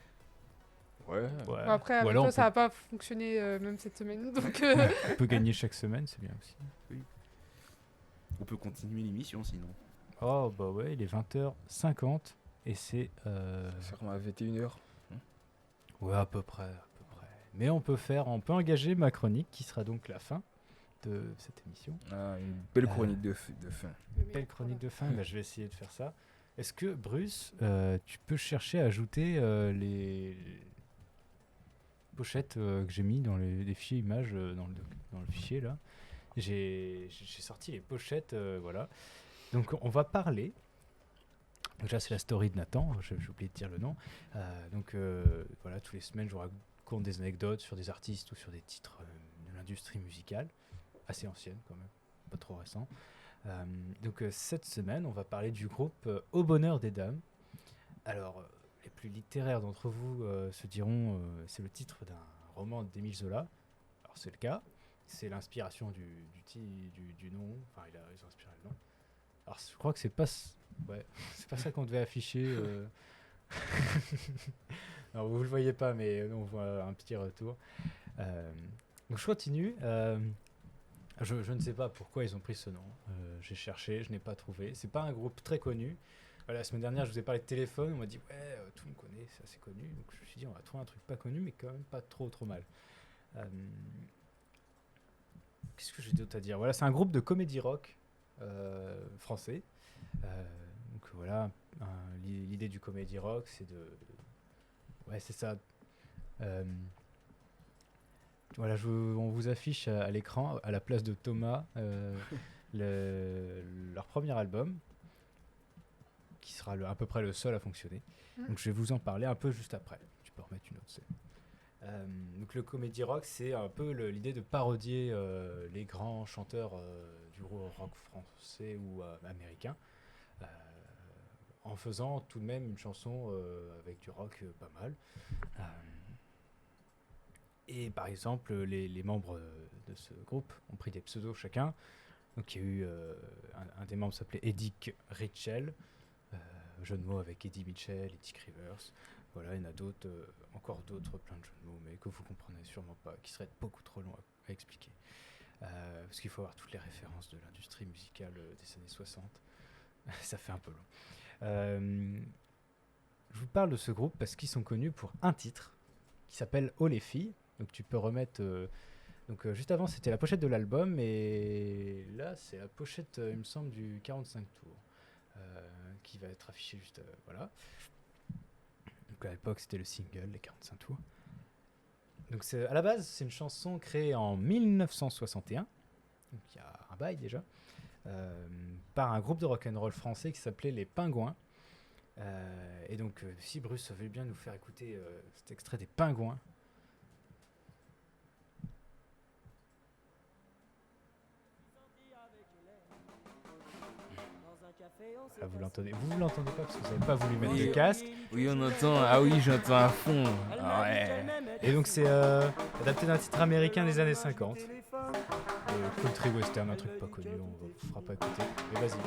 Ouais.
Ouais.
Bon, après,
Ou
avec
alors
toi,
on
ça va pas fonctionner même cette semaine. Donc,
peut gagner chaque semaine, c'est bien aussi.
On peut continuer l'émission sinon.
Oh bah ouais, il est 20h50 et c'est...
Ça remet à 21h.
Ouais, à peu près. Mais on peut engager ma chronique qui sera donc la fin de cette émission.
Ah, une belle chronique de fin.
Belle chronique de fin, bah, je vais essayer de faire ça. Est-ce que, Bruce, tu peux chercher à ajouter les pochettes que j'ai mis dans les fichiers images, dans le fichier là. J'ai sorti les pochettes, voilà. Donc on va parler. Déjà c'est la story de Nathan, j'ai oublié de dire le nom. Donc voilà, tous les semaines je vous raconte des anecdotes sur des artistes ou sur des titres de l'industrie musicale, assez ancienne quand même, pas trop récent. Donc cette semaine on va parler du groupe Au Bonheur des Dames. Alors les plus littéraires d'entre vous se diront c'est le titre d'un roman d'Émile Zola. Alors c'est le cas, c'est l'inspiration du nom, enfin ils ont inspiré le nom. Alors je crois que c'est pas ça qu'on devait afficher. Alors vous le voyez pas mais on voit un petit retour. Donc je continue. Je ne sais pas pourquoi ils ont pris ce nom. J'ai cherché, je n'ai pas trouvé. C'est pas un groupe très connu. La semaine dernière, je vous ai parlé de Téléphone. On m'a dit, ouais, tout le monde connaît, c'est assez connu. Donc je me suis dit, on va trouver un truc pas connu, mais quand même pas trop mal. Qu'est-ce que j'ai d'autre à dire? Voilà, c'est un groupe de comédie rock français. Donc voilà, l'idée du comédie rock, c'est de. Ouais, c'est ça. Voilà, on vous affiche à l'écran, à la place de Thomas, leur premier album, qui sera à peu près le seul à fonctionner. Donc je vais vous en parler un peu juste après. Tu peux remettre une autre scène. Donc le comédie rock, c'est un peu l'idée de parodier les grands chanteurs du rock français ou américain, en faisant tout de même une chanson avec du rock pas mal. Et par exemple, les membres de ce groupe ont pris des pseudos chacun. Donc il y a eu un des membres s'appelait Eddie Ritchell, jeu de mots avec Eddie Mitchell, Eddie Rivers. Voilà, il y en a d'autres, encore d'autres, plein de jeux de mots, mais que vous comprenez sûrement pas, qui seraient beaucoup trop longs à expliquer. Parce qu'il faut avoir toutes les références de l'industrie musicale des années 60. Ça fait un peu long. Je vous parle de ce groupe parce qu'ils sont connus pour un titre qui s'appelle Oh les filles. Donc tu peux remettre... juste avant, c'était la pochette de l'album, et là, c'est la pochette, il me semble, du 45 tours, qui va être affichée juste... voilà. Donc à l'époque, c'était le single, les 45 tours. Donc à la base, c'est une chanson créée en 1961, donc il y a un bail déjà, par un groupe de rock'n'roll français qui s'appelait Les Pingouins. Et donc, si Bruce veut bien nous faire écouter cet extrait des Pingouins. Ah, vous l'entendez pas parce que vous n'avez pas voulu mettre de casque.
Oui, on entend. Ah oui, j'entends à fond. Ah ouais.
Et donc c'est adapté d'un titre américain des années 50. Country western, un truc pas connu, on vous fera pas écouter. Mais vas-y.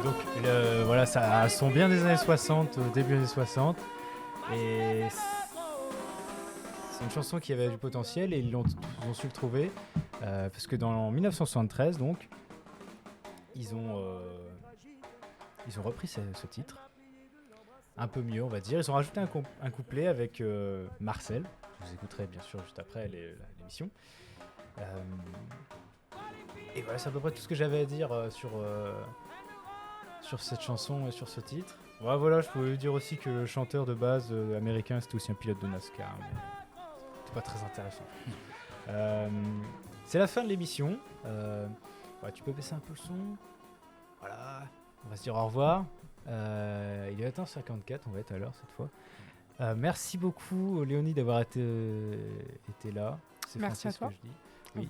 Donc voilà, ça a un son bien des années 60, début années 60. Et c'est une chanson qui avait du potentiel et ils ont su le trouver. Parce que en 1973, donc, ils ont repris ce titre. Un peu mieux, on va dire. Ils ont rajouté un couplet avec Marcel. Vous écouterez bien sûr juste après l'émission. Et voilà, c'est à peu près tout ce que j'avais à dire sur cette chanson et sur ce titre. Voilà, je pouvais dire aussi que le chanteur de base américain, c'était aussi un pilote de NASCAR, mais c'est pas très intéressant. C'est la fin de l'émission. Tu peux baisser un peu le son. Voilà, on va se dire au revoir. Il est 20h54, on va être à l'heure cette fois. Merci beaucoup Léonie d'avoir été là. C'est
Merci à toi.
ce que je dis. Oui.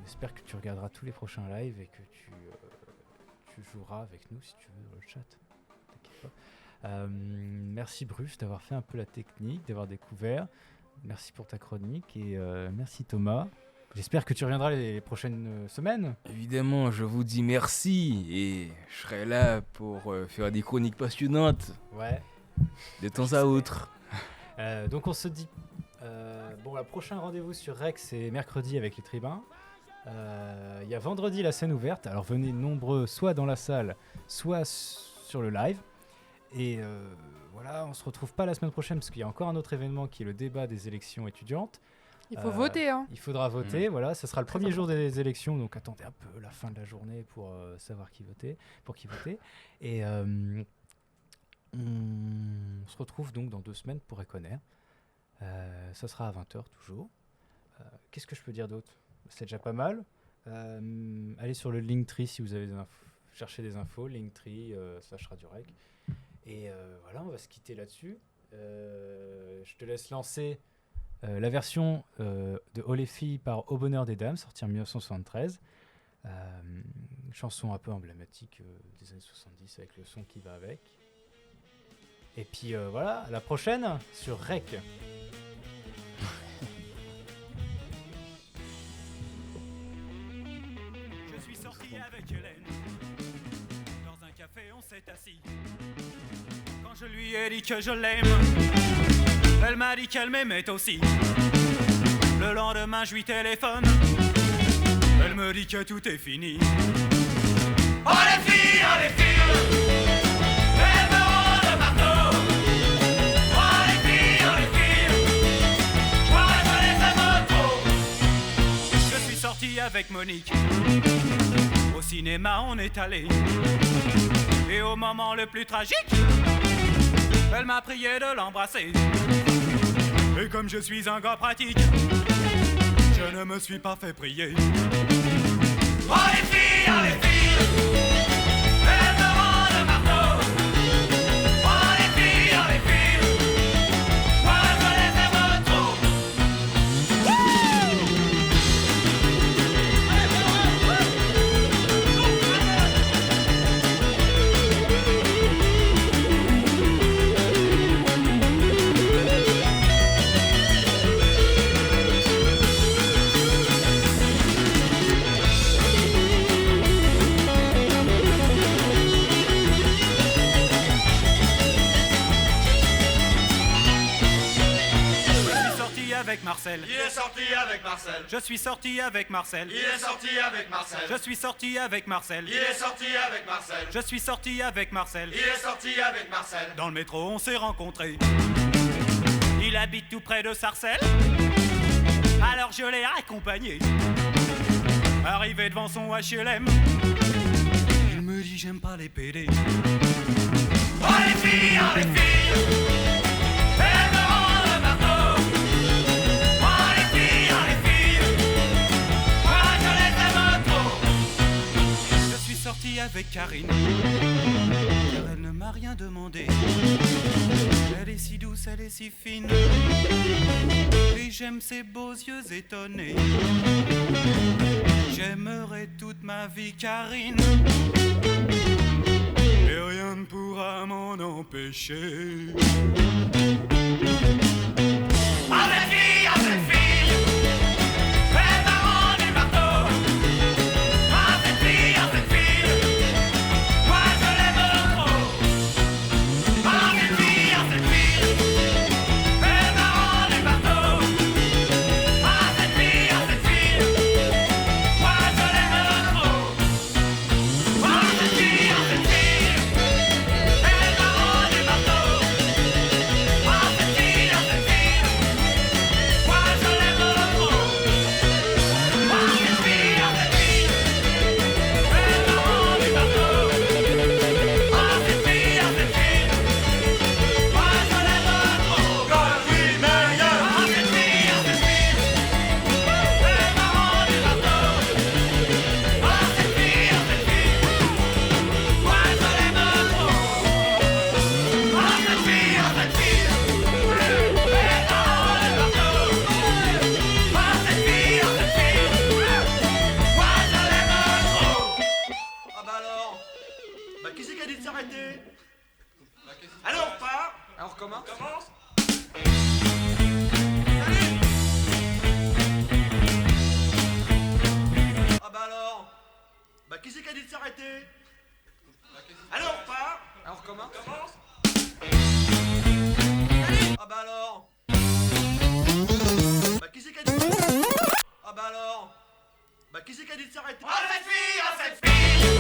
J'espère que tu regarderas tous les prochains lives et que tu tu joueras avec nous si tu veux dans le chat. T'inquiète pas. Merci Bruce d'avoir fait un peu la technique, d'avoir découvert. Merci pour ta chronique et merci Thomas. J'espère que tu reviendras les prochaines semaines.
Évidemment, je vous dis merci et je serai là pour faire des chroniques passionnantes
Ouais.
de temps à autre.
Donc on se dit... le prochain rendez-vous sur Rex, c'est mercredi avec les tribuns. Il y a vendredi la scène ouverte. Alors venez nombreux, soit dans la salle, soit sur le live. Et voilà, on se retrouve pas la semaine prochaine parce qu'il y a encore un autre événement qui est le débat des élections étudiantes.
Il faut voter, hein.
Il faudra voter, voilà, ça sera le premier jour des élections, donc attendez un peu la fin de la journée pour savoir qui voter, pour qui voter. Et on se retrouve donc dans 2 semaines pour Reconer. Ça sera à 20h toujours. Qu'est-ce que je peux dire d'autre ? C'est déjà pas mal. Allez sur le Linktree si vous avez des infos. Cherchez des infos, Linktree / Radurec. Et voilà, on va se quitter là-dessus. Je te laisse lancer la version de Oh les filles par Au bonheur des dames, sortie en 1973. Chanson un peu emblématique des années 70 avec le son qui va avec. Et puis voilà, à la prochaine sur Rec.
Je suis sorti avec Hélène. Dans un café, on s'est assis. Quand je lui ai dit que je l'aime, elle m'a dit qu'elle m'aimait aussi. Le lendemain, je lui téléphone. Elle me dit que tout est fini. Oh les filles, elles me rendent marteau. Oh les filles, moi je les aime trop. Je suis sorti avec Monique. Au cinéma, on est allé. Et au moment le plus tragique, elle m'a prié de l'embrasser. Et comme je suis un gars pratique, je ne me suis pas fait prier. Oh les filles, elles me rendent marteau. Oh les filles, moi je les aime trop. Avec Marcel.
Il est sorti avec Marcel.
Je suis sorti avec Marcel.
Il est sorti avec Marcel.
Je suis sorti avec Marcel.
Il est sorti avec Marcel.
Je suis sorti avec Marcel.
Il est sorti avec Marcel.
Dans le métro, on s'est rencontrés. Il habite tout près de Sarcelles. Alors je l'ai accompagné. Arrivé devant son HLM, il me dit j'aime pas les PD. Oh les filles, elles me rendent marteau. Oh les filles, moi je les aime trop. Je suis sorti avec Karine, car elle ne m'a rien demandé. Elle est si douce, elle est si fine, et j'aime ses beaux yeux étonnés. J'aimerai toute ma vie Karine, et rien ne pourra m'en empêcher. Ah mes filles, elle m'a rendu marteau. Ah cette fille, moi je l'aime trop. Ah cette fille, elle m'a rendu marteau. Ah cette fille, moi je l'aime trop. Ah cette fille, elle m'a rendu marteau.
Allez, on repart. Alors, on recommence. Ah bah alors. Bah qui c'est qui a dit de s'arrêter? Allez, on repart. Alors, on recommence. Ah bah alors. Bah qui c'est qui a dit de... Ah bah alors. Bah qui c'est qui a dit de s'arrêter? Oh cette fille,